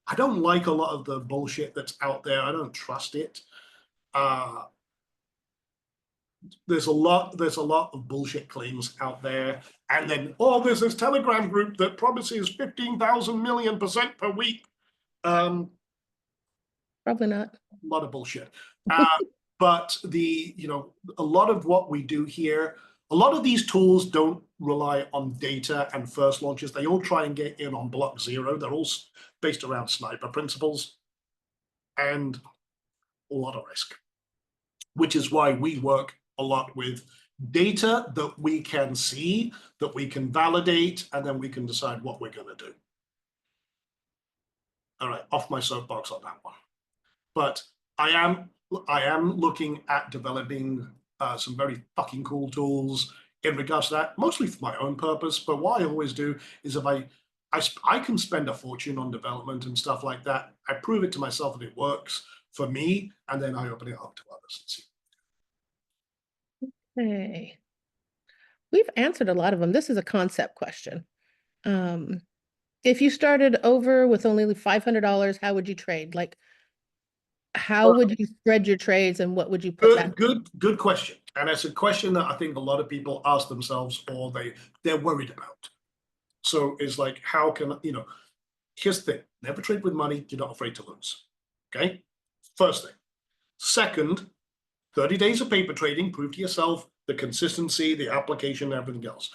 I don't like a lot of the bullshit that's out there. I don't trust it. There's a lot of bullshit claims out there, and then there's this Telegram group that promises 15,000 million% per week. Probably not. A lot of bullshit. But a lot of what we do here, a lot of these tools don't rely on data and first launches. They all try and get in on block zero. They're all based around sniper principles and a lot of risk, which is why we work a lot with data that we can see, that we can validate, and then we can decide what we're going to do. All right, off my soapbox on that one. But I am looking at developing some very fucking cool tools in regards to that, mostly for my own purpose. But what I always do is if I can spend a fortune on development and stuff like that. I prove it to myself that it works for me, and then I open it up to others and see. Okay. We've answered a lot of them. This is a concept question. If you started over with only $500, how would you trade? Like, how would you spread your trades and what would you put back? Good question. And it's a question that I think a lot of people ask themselves or they're worried about. So it's like, how can, here's the thing, never trade with money you're not afraid to lose. Okay? First thing. Second, 30 days of paper trading, prove to yourself the consistency, the application, everything else.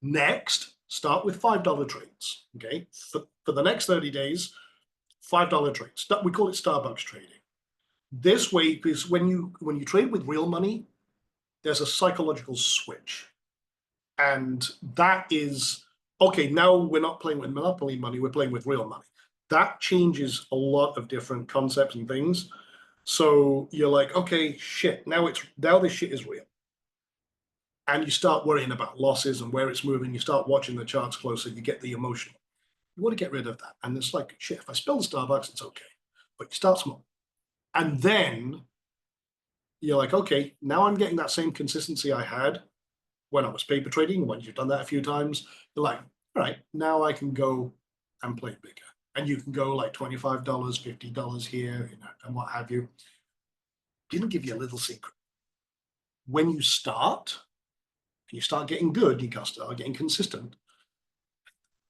Next, start with $5 trades. Okay? For the next 30 days, $5 trades. We call it Starbucks trading. This way, because when you trade with real money, there's a psychological switch. And that is, okay, now we're not playing with monopoly money, we're playing with real money. That changes a lot of different concepts and things. So you're like, okay, shit, now this shit is real. And you start worrying about losses and where it's moving. You start watching the charts closer, you get the emotional. You want to get rid of that. And it's like, shit, if I spill the Starbucks, it's okay. But you start small. And then you're like, okay, now I'm getting that same consistency I had when I was paper trading. When you've done that a few times, you're like, all right, now I can go and play bigger. And you can go like $25, $50 here, and what have you. Didn't give you a little secret. When you start getting good, you start getting consistent.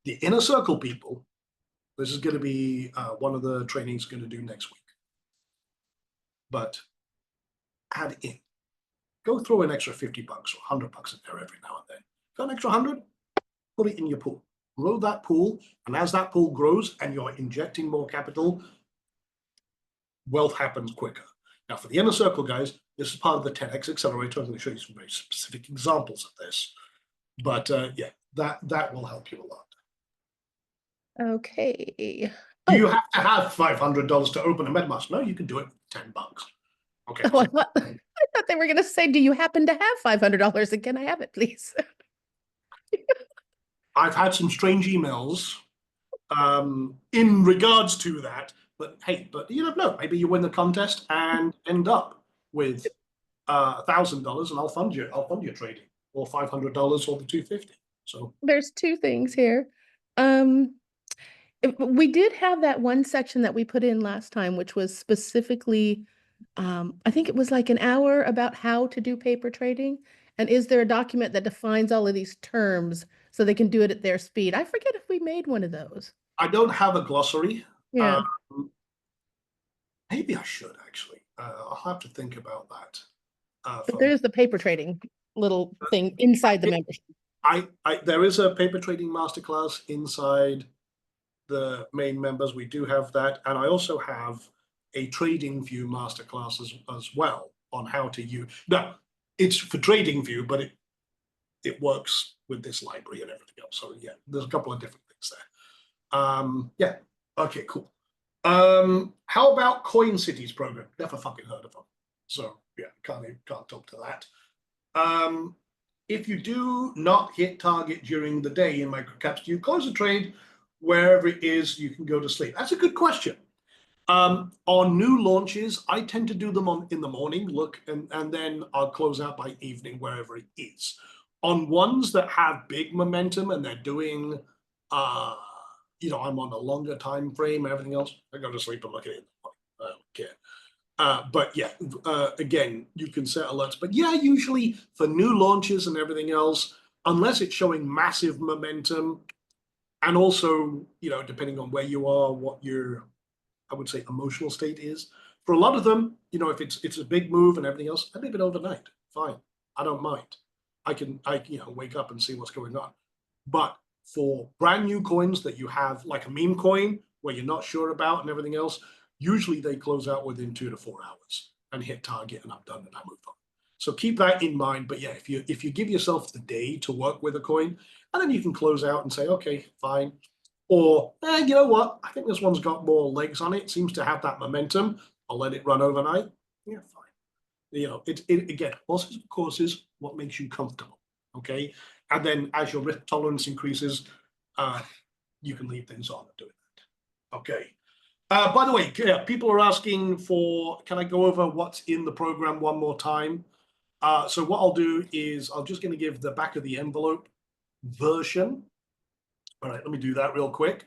The inner circle people, this is going to be one of the trainings going to do next week. But add in. Go throw an extra $50 or $100 in there every now and then. Got an extra 100? Put it in your pool. Grow that pool, and as that pool grows and you're injecting more capital, wealth happens quicker. Now, for the inner circle guys, this is part of the 10X Accelerator. I'm going to show you some very specific examples of this. But yeah, that will help you a lot. Okay. Do you have to have $500 to open a MetaMask? No, you can do it with $10. Okay. Oh, I thought they were going to say, do you happen to have $500 and can I have it, please? I've had some strange emails in regards to that, But hey, but you don't know. Maybe you win the contest and end up with $1,000, and I'll fund you. I'll fund your trading, or $500, or the 250. So There's two things here. We did have that one section that we put in last time, which was specifically, I think it was like an hour about how to do paper trading. And is there a document that defines all of these terms so they can do it at their speed? I forget if we made one of those. I don't have a glossary. Yeah. Maybe I should actually. I'll have to think about that. But there's the paper trading little thing inside the membership. There is a paper trading masterclass inside the main members. We do have that, and I also have a TradingView masterclass as well on how to use. Now, it's for TradingView, but it works with this library and everything else. So yeah, there's a couple of different things there. Yeah. Okay. Cool. How about CoinCities program? Never fucking heard of them. So yeah, can't talk to that. If you do not hit target during the day in microcaps, do you close the trade wherever it is you can go to sleep? That's a good question. On new launches, I tend to do them in the morning, and then I'll close out by evening wherever it is. On ones that have big momentum and they're doing, I'm on a longer time frame, everything else, I go to sleep and look at it. I don't care. But yeah, again, you can set alerts. But yeah, usually for new launches and everything else, unless it's showing massive momentum, and also, depending on where you are, what your, I would say, emotional state is. For a lot of them, if it's a big move and everything else, I leave it overnight. Fine, I don't mind. I can wake up and see what's going on. But for brand new coins that you have, like a meme coin, where you're not sure about and everything else, usually they close out within 2 to 4 hours and hit target, and I'm done and I move on. So keep that in mind. But yeah, if you give yourself the day to work with a coin, and then you can close out and say, okay, fine. Or, you know what? I think this one's got more legs on it. It seems to have that momentum. I'll let it run overnight. Yeah, fine. It again, horses for courses, what makes you comfortable, okay? And then as your risk tolerance increases, you can leave things on and do that. Okay. By the way, people are asking for, can I go over what's in the program one more time? So what I'll do is I'm just going to give the back of the envelope version. All right, let me do that real quick.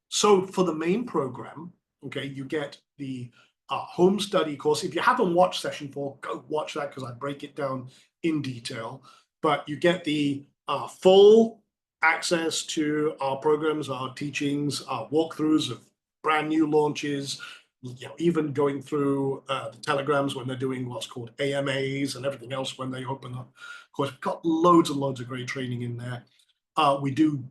So for the main program, okay, you get the home study course. If you haven't watched session 4, go watch that because I break it down in detail. But you get the full access to our programs, our teachings, our walkthroughs of brand new launches, even going through the telegrams when they're doing what's called AMAs and everything else when they open up. Of course, we've got loads and loads of great training in there. We do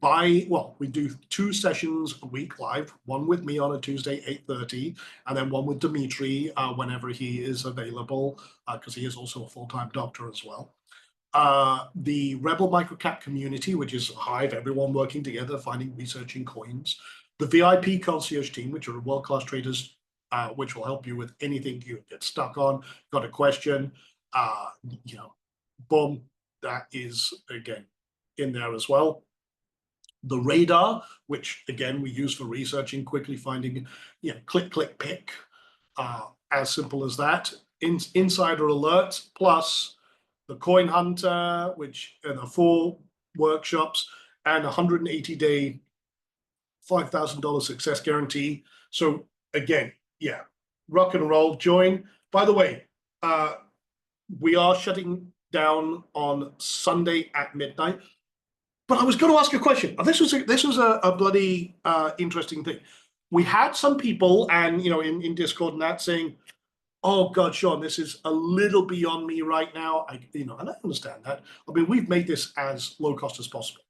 2 sessions a week live, one with me on a Tuesday, 8:30, and then one with Dimitri whenever he is available, because he is also a full-time doctor as well. The Rebel Microcap community, which is a hive, everyone working together, finding, researching coins. The VIP concierge team, which are world-class traders, which will help you with anything you get stuck on, got a question, boom, that is, again, in there as well. The radar, which again we use for researching, quickly finding, click, click, pick, as simple as that. Insider alerts, plus the coin hunter, which are the 4 workshops, and 180-day $5,000 success guarantee. So again, yeah, rock and roll. Join. By the way, we are shutting down on Sunday at midnight. But I was going to ask a question. This was a bloody interesting thing. We had some people, and in Discord and that, saying, "Oh God, Sean, this is a little beyond me right now." And I understand that. I mean, we've made this as low cost as possible.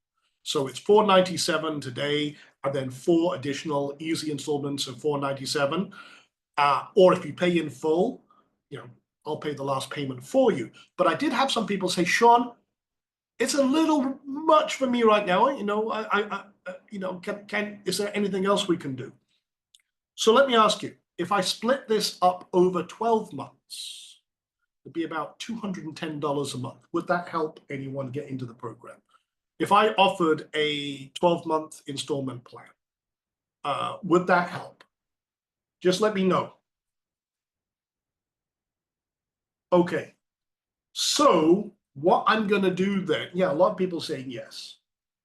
So it's $497 today, and then 4 additional easy installments of $497. Or if you pay in full, I'll pay the last payment for you. But I did have some people say, "Sean, it's a little much for me right now. Is there anything else we can do?" So let me ask you, if I split this up over 12 months, it'd be about $210 a month. Would that help anyone get into the program? If I offered a 12-month installment plan, would that help? Just let me know. Okay. So what I'm going to do then, yeah, a lot of people saying yes.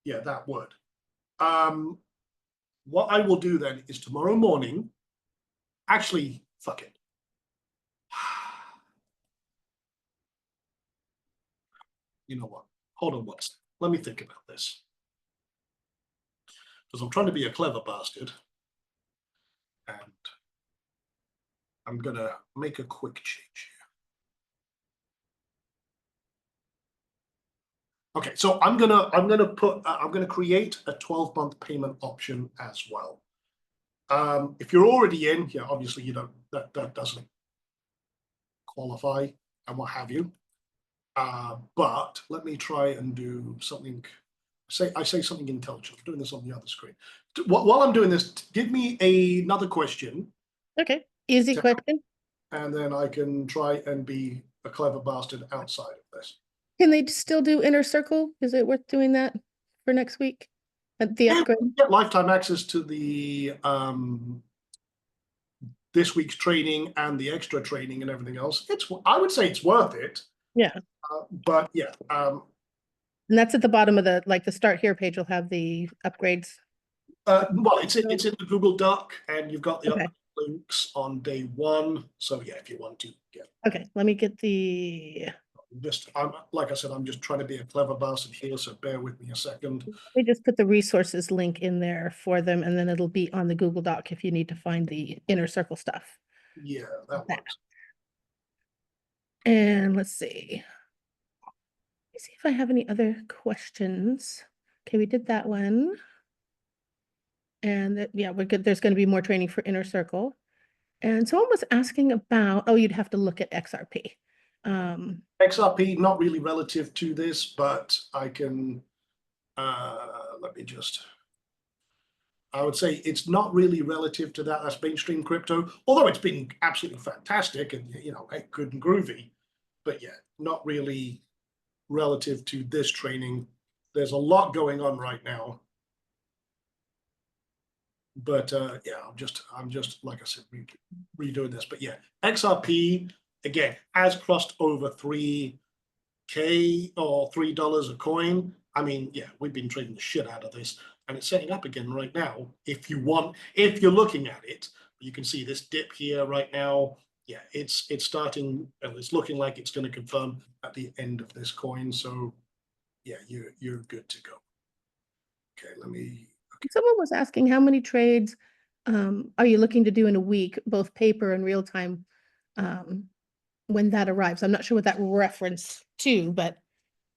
Yeah, that would. What I will do then is tomorrow morning, actually, fuck it. You know what? Hold on one second. Let me think about this. Because I'm trying to be a clever bastard. And I'm going to make a quick change here. Okay, so I'm gonna create a 12-month payment option as well. If you're already in, yeah, obviously you don't, that doesn't qualify and what have you. But let me try and do something. I say something intelligent. I'm doing this on the other screen. While I'm doing this, give me another question. Okay, easy question. And then I can try and be a clever bastard outside of this. Can they still do Inner Circle? Is it worth doing that for next week? At the upgrade? Get lifetime access to the this week's training and the extra training and everything else. I would say it's worth it. Yeah. But yeah. And that's at the bottom of the start here page will have the upgrades. Well, it's in the Google Doc, and you've got the Okay. links on day one. So yeah, if you want to get. Okay, let me get the. Like I said, I'm just trying to be a clever bastard here, so bear with me a second. Let me just put the resources link in there for them, and then it'll be on the Google Doc if you need to find the Inner Circle stuff. Yeah, that works. And let's see. Let me see if I have any other questions. Okay, we did that one. And yeah, we're good. There's going to be more training for Inner Circle. And someone was asking about, oh, you'd have to look at XRP. XRP, not really relative to this, but I can, let me just, I would say it's not really relative to that. That's mainstream crypto, although it's been absolutely fantastic and, you know, good and groovy, but yeah, not really relative to this training. There's a lot going on right now. But yeah, I'm just like I said, redoing this. But yeah, XRP again has crossed over 3K or $3 a coin. I mean, yeah, we've been trading the shit out of this, and it's setting up again right now. If you're looking at it, you can see this dip here right now. Yeah, it's starting. It's looking like it's going to confirm at the end of this coin. So yeah, you're good to go. Okay, let me. Someone was asking how many trades are you looking to do in a week, both paper and real time, when that arrives? I'm not sure what that reference to, but.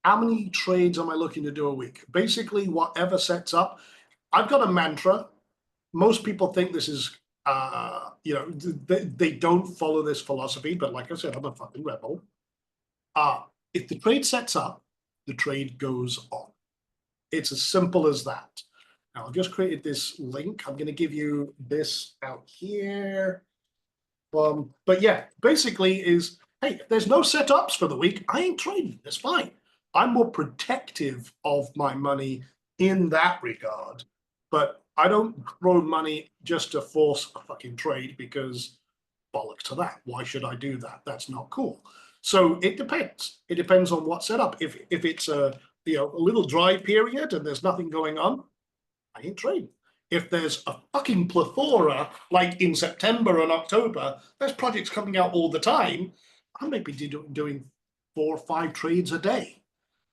How many trades am I looking to do a week? Basically, whatever sets up. I've got a mantra. Most people think this is, you know, they don't follow this philosophy, but like I said, I'm a fucking rebel. If the trade sets up, the trade goes on. It's as simple as that. Now, I've just created this link. I'm going to give you this out here. But yeah, basically is, hey, if there's no setups for the week, I ain't trading. It's fine. I'm more protective of my money in that regard. But I don't throw money just to force a fucking trade because bollocks to that. Why should I do that? That's not cool. So it depends. It depends on what setup. If it's a little dry period and there's nothing going on, I ain't trading. If there's a fucking plethora, like in September and October, there's projects coming out all the time, I may be doing 4 or 5 trades a day,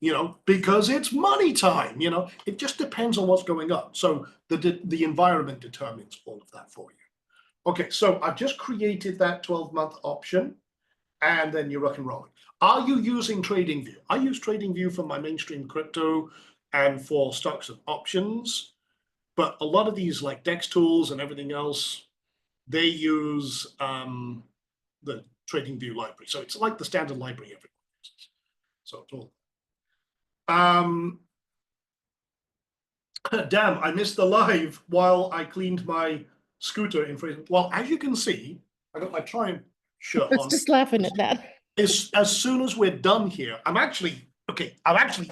you know, because it's money time, you know. It just depends on what's going on. So the environment determines all of that for you. Okay, so I've just created that 12-month option, and then you're rock and rolling. Are you using TradingView? I use TradingView for my mainstream crypto and for stocks and options. But a lot of these like DEX tools and everything else, they use the TradingView library. So it's like the standard library everyone uses. So it's all. Damn, I missed the live while I cleaned my scooter in Fraser. Well, as you can see, I got my Triumph shirt on. Just laughing at that. As soon as we're done here, I'm actually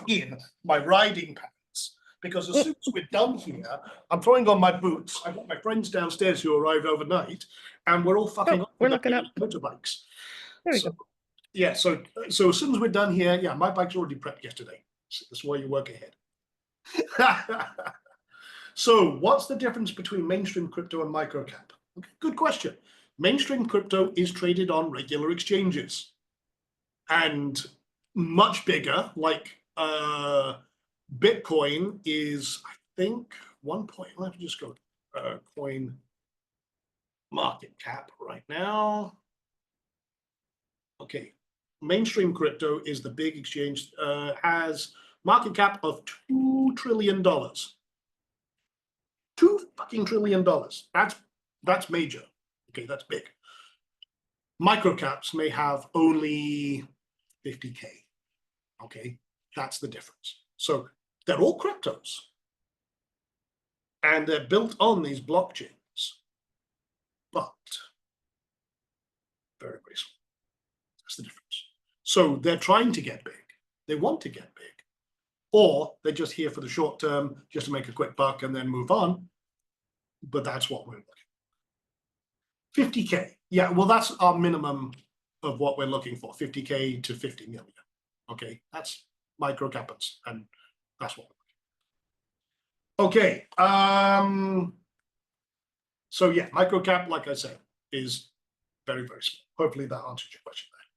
in my riding pants. because as soon as we're done here, I'm throwing on my boots. I've got my friends downstairs who arrived overnight, and we're all fucking up we're with looking the up. motorbikes. There we So, go. yeah, so as soon as we're done here, yeah, my bike's already prepped yesterday. So that's why you work ahead. So what's the difference between mainstream crypto and microcap? Okay, good question. Mainstream crypto is traded on regular exchanges and much bigger, like Bitcoin is, I think, 1 point. Let me just go coin market cap right now. Okay, mainstream crypto is the big exchange, has market cap of $2 trillion. $2 fucking trillion. That's major. Okay, that's big. Microcaps may have only 50K. Okay, that's the difference. So they're all cryptos. And they're built on these blockchains. But very, very small. That's the difference. So they're trying to get big. They want to get big. Or they're just here for the short term, just to make a quick buck and then move on. But that's what we're looking for. 50K. Yeah, well, that's our minimum of what we're looking for, 50K to 50 million. Okay, that's micro caps, and that's what we're looking for. Okay. So yeah, micro cap, like I said, is very, very small. Hopefully that answers your question there.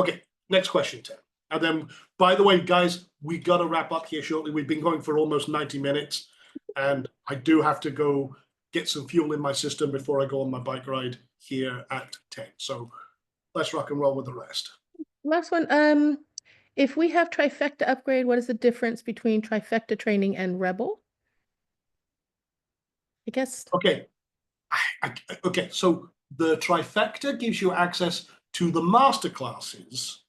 Okay, next question, Tim. And then, by the way, guys, we got to wrap up here shortly. We've been going for almost 90 minutes, and I do have to go get some fuel in my system before I go on my bike ride here at 10. So let's rock and roll with the rest. Last one. If we have trifecta upgrade, what is the difference between trifecta training and rebel? I guess. Okay. Okay, so the trifecta gives you access to the master classes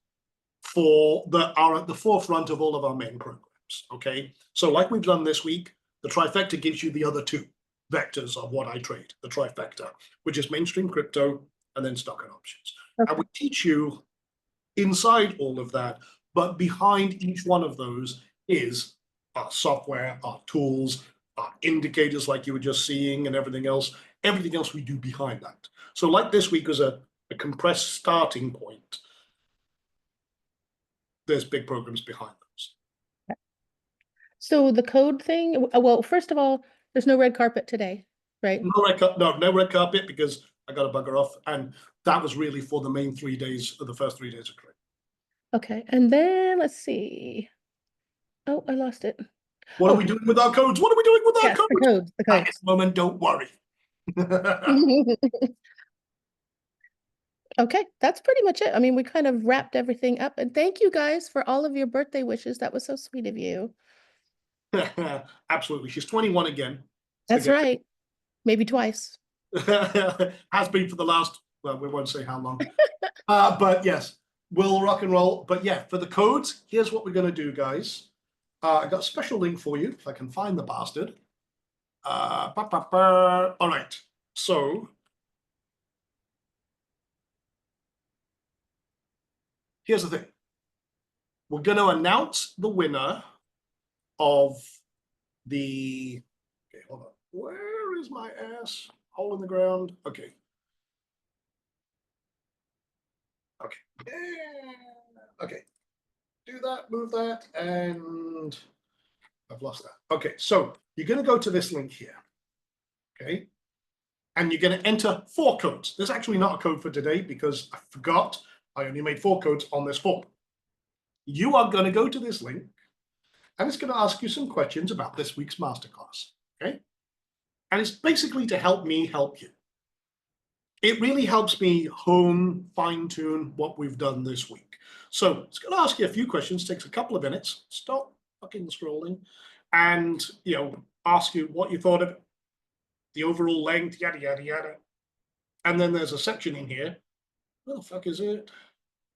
that are at the forefront of all of our main programs. Okay, so like we've done this week, the trifecta gives you the other two vectors of what I trade, the trifecta, which is mainstream crypto and then stock and options. Okay. And we teach you inside all of that, but behind each one of those is our software, our tools, our indicators like you were just seeing, and everything else we do behind that. So like this week was a compressed starting point. There's big programs behind those. So the code thing, well, first of all, there's no red carpet today, right? No red carpet because I got to bugger off. And that was really for the main 3 days of the first 3 days of training. Okay, and then let's see. Oh, I lost it. What are we doing with our codes? What are we doing with our Yes, codes? the codes. At this moment, don't worry. Okay, that's pretty much it. I mean, we kind of wrapped everything up. And thank you guys for all of your birthday wishes. That was so sweet of you. Absolutely. She's 21 again. That's right. Maybe twice. Has been for the last, well, we won't say how long. But yes, we'll rock and roll. But yeah, for the codes, here's what we're going to do, guys. I got a special link for you, if I can find the bastard. All right. So here's the thing. We're going to announce the winner of the, okay, hold on. Where is my ass? Hole in the ground. Okay. Okay. Okay. Do that, move that, and I've lost that. Okay, so you're going to go to this link here. Okay. And you're going to enter 4 codes. There's actually not a code for today because I forgot. I only made 4 codes on this form. You are going to go to this link and it's going to ask you some questions about this week's masterclass. Okay. And it's basically to help me help you. It really helps me hone, fine tune what we've done this week. So it's going to ask you a few questions, takes a couple of minutes. Stop fucking scrolling and, ask you what you thought of it, the overall length, yada, yada, yada. And then there's a section in here. Where the fuck is it?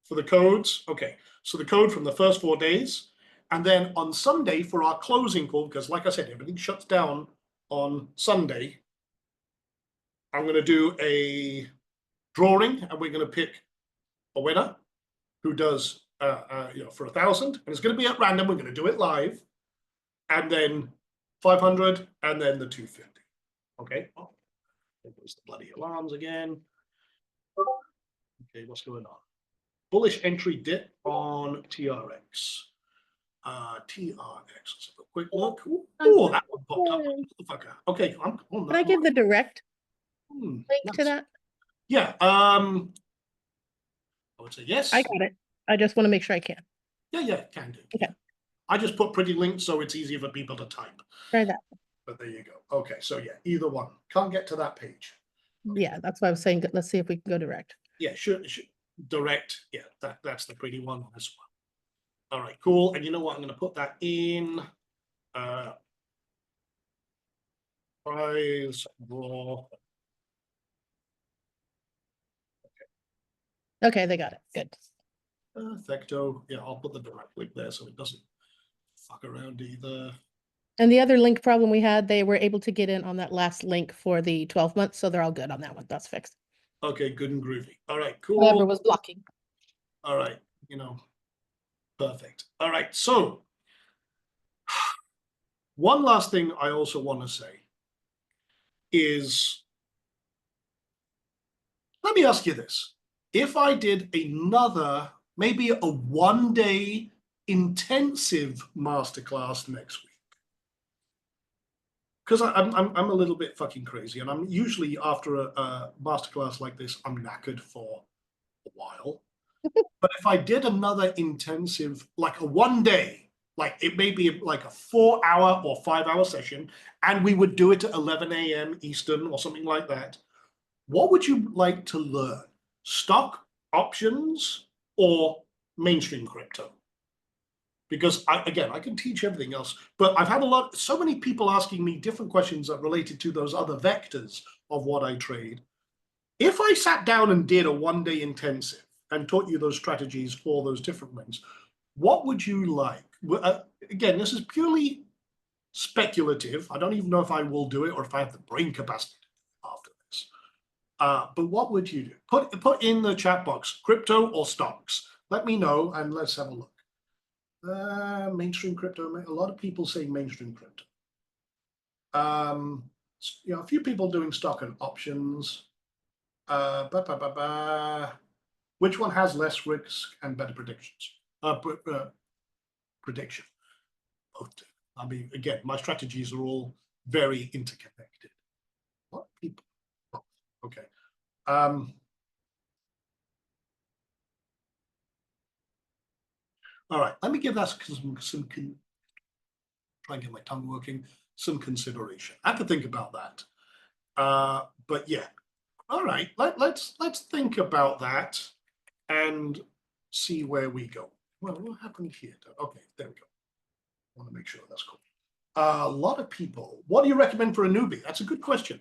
For the codes. Okay. So the code from the first 4 days. And then on Sunday for our closing call, because like I said, everything shuts down on Sunday. I'm going to do a drawing and we're going to pick a winner who does, for 1,000. And it's going to be at random. We're going to do it live. And then 500, and then the 250. Okay. Oh, there goes the bloody alarms again. Okay, what's going on? Bullish entry dip on TRX. TRX. Let's have a quick look. Oh, that one popped up. Motherfucker. Okay, I'm on Can I give the direct link to nice. that? Yeah. I would say yes. I got it. I just want to make sure I can. Yeah, can do. Okay. I just put pretty links so it's easier for people to type. Try that. But there you go. Okay, so yeah, either one. Can't get to that page. Yeah, that's why I was saying, let's see if we can go direct. Yeah, sure. Direct. Yeah, that's the pretty one on this one. All right, cool. And you know what? I'm going to put that in. Price raw. Okay, they got it. Good. Perfecto. Yeah, I'll put the direct link there so it doesn't fuck around either. And the other link problem we had, they were able to get in on that last link for the 12 months, so they're all good on that one. That's fixed. Okay, good and groovy. All right, cool. Whatever was blocking. All right, perfect. All right, so one last thing I also want to say is, let me ask you this. If I did another, maybe a 1-day intensive masterclass next week, because I'm a little bit fucking crazy, and I'm usually after a masterclass like this, I'm knackered for a while. But if I did another intensive, like a 1-day, like it may be like a 4-hour or 5-hour session, and we would do it at 11 a.m. Eastern or something like that, what would you like to learn? Stock, options, or mainstream crypto? Because I can teach everything else, but I've had so many people asking me different questions that related to those other vectors of what I trade. If I sat down and did a 1-day intensive and taught you those strategies for those different ones, what would you like? Again, this is purely speculative. I don't even know if I will do it or if I have the brain capacity after this. But what would you do? Put in the chat box, crypto or stocks. Let me know and let's have a look. Mainstream crypto. A lot of people say mainstream crypto. A few people doing stock and options. Which one has less risk and better predictions? Prediction. Both do. I mean, again, my strategies are all very interconnected. What people? Oh, okay. All right. Let me give that some try and get my tongue working. Some consideration. I could think about that. But yeah. All right. Let's think about that and see where we go. Well, what happened here? Okay, there we go. I want to make sure that's cool. A lot of people. What do you recommend for a newbie? That's a good question.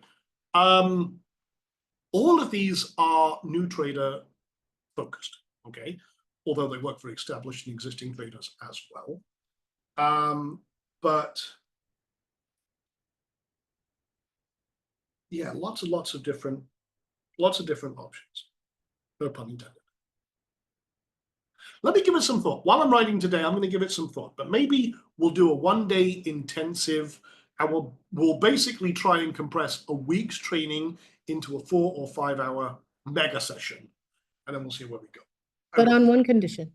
All of these are new trader focused. Okay, although they work for established and existing traders as well. But yeah, lots of different options. No pun intended. Let me give it some thought. While I'm writing today, I'm going to give it some thought. But maybe we'll do a 1-day intensive, and we'll basically try and compress a week's training into a 4 or 5 hour mega session, and then we'll see where we go. But on one condition.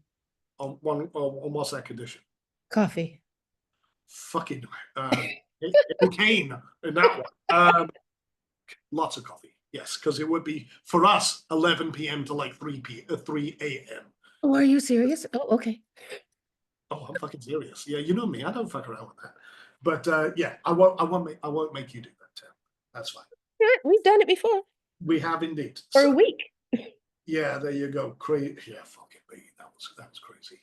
On what's that condition? Coffee. Fucking cocaine in that one. Lots of coffee, yes, because it would be for us 11 p.m. to like 3 a.m. Oh, are you serious? Oh, okay. Oh, I'm fucking serious. Yeah, you know me. I don't fuck around with that. But yeah, I won't make you do that, Tim. That's fine. Yeah, we've done it before. We have indeed. For a week. Yeah, there you go. Crazy. Yeah, fucking me. That was crazy.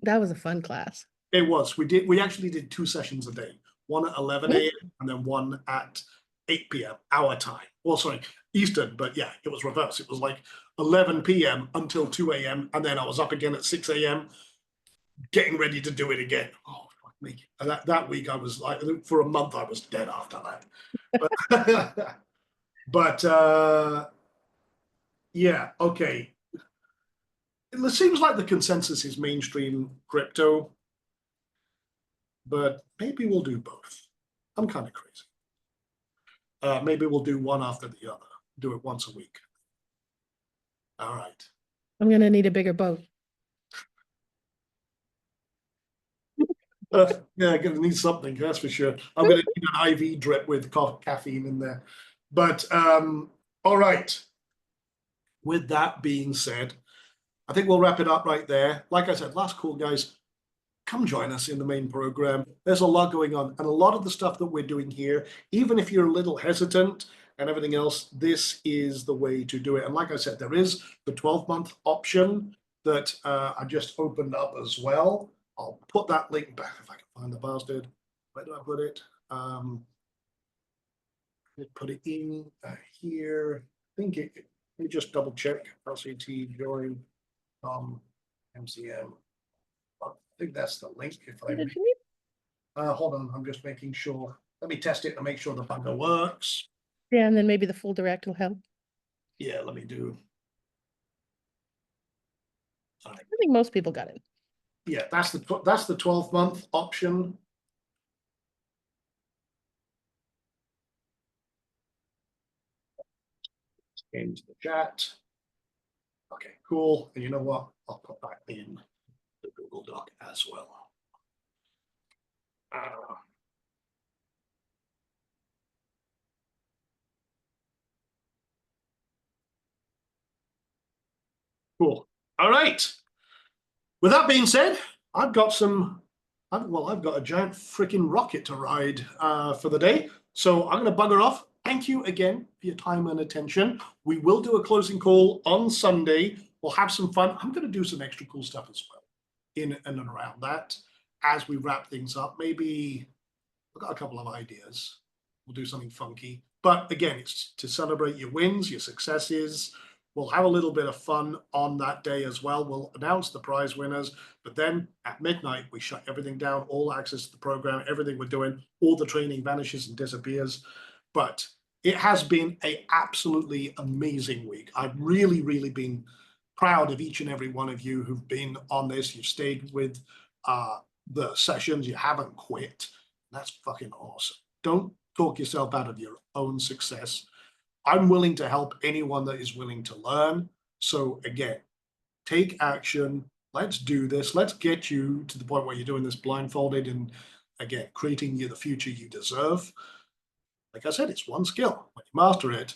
That was a fun class. It was. We actually did 2 sessions a day. One at 11 a.m. and then one at 8 p.m. our time. Well, sorry, Eastern, but yeah, it was reverse. It was like 11 p.m. until 2 a.m. and then I was up again at 6 a.m. getting ready to do it again. Oh, fuck me. And that week I was like, for a month I was dead after that. But yeah, okay. It seems like the consensus is mainstream crypto. but maybe we'll do both. I'm kind of crazy. Maybe we'll do one after the other. Do it once a week. All right. I'm gonna need a bigger boat. Yeah, gonna need something, that's for sure. I'm gonna need an IV drip with caffeine in there. But all right. With that being said, I think we'll wrap it up right there. Like I said, last call, guys. Come join us in the main program. There's a lot going on, and a lot of the stuff that we're doing here, even if you're a little hesitant and everything else, this is the way to do it. And like I said, there is the 12-month option that I just opened up as well. I'll put that link back if I can find the bastard. Where do I put it? Put it in here. I think it. Let me just double check. LCT join MCM. I think that's the link. If I Did you need- hold on, I'm just making sure. Let me test it and make sure the bugger works. Yeah, and then maybe the full direct will help. Yeah, let me do. I think most people got it. Yeah, that's the 12-month option. Into the chat. Okay, cool. And you know what? I'll put that in the Google Doc as well. Cool. All right. With that being said, I've got a giant freaking rocket to ride for the day. So I'm going to bugger off. Thank you again for your time and attention. We will do a closing call on Sunday. We'll have some fun. I'm going to do some extra cool stuff as well in and around that as we wrap things up. Maybe I've got a couple of ideas. We'll do something funky. But again, it's to celebrate your wins, your successes. We'll have a little bit of fun on that day as well. We'll announce the prize winners, but then at midnight, we shut everything down, all access to the program, everything we're doing, all the training vanishes and disappears. But it has been an absolutely amazing week. I've really, really been proud of each and every one of you who've been on this. You've stayed with the sessions. You haven't quit. That's fucking awesome. Don't talk yourself out of your own success. I'm willing to help anyone that is willing to learn. So again, take action. Let's do this. Let's get you to the point where you're doing this blindfolded and again, creating you the future you deserve. Like I said, it's one skill. When you master it,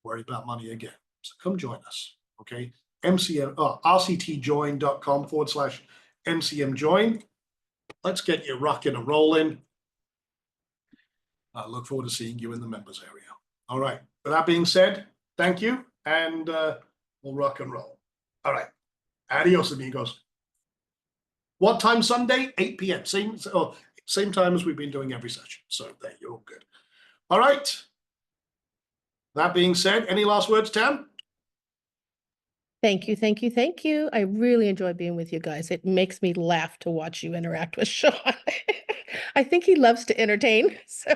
worry about money again. So come join us. Okay. rctjoin.com/MCM join. Let's get you rocking and rolling. I look forward to seeing you in the members area. All right. With that being said, thank you, and we'll rock and roll. All right. Adios, amigos. What time Sunday? 8 p.m. Same time as we've been doing every session. So there, you're all good. All right. That being said, any last words, Tam? Thank you, thank you, thank you. I really enjoy being with you guys. It makes me laugh to watch you interact with Sean. I think he loves to entertain. So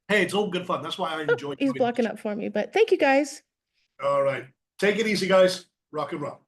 Hey, it's all good fun. That's why I enjoy he's doing blocking this. up for me, but thank you guys. All right. Take it easy, guys. Rock and roll.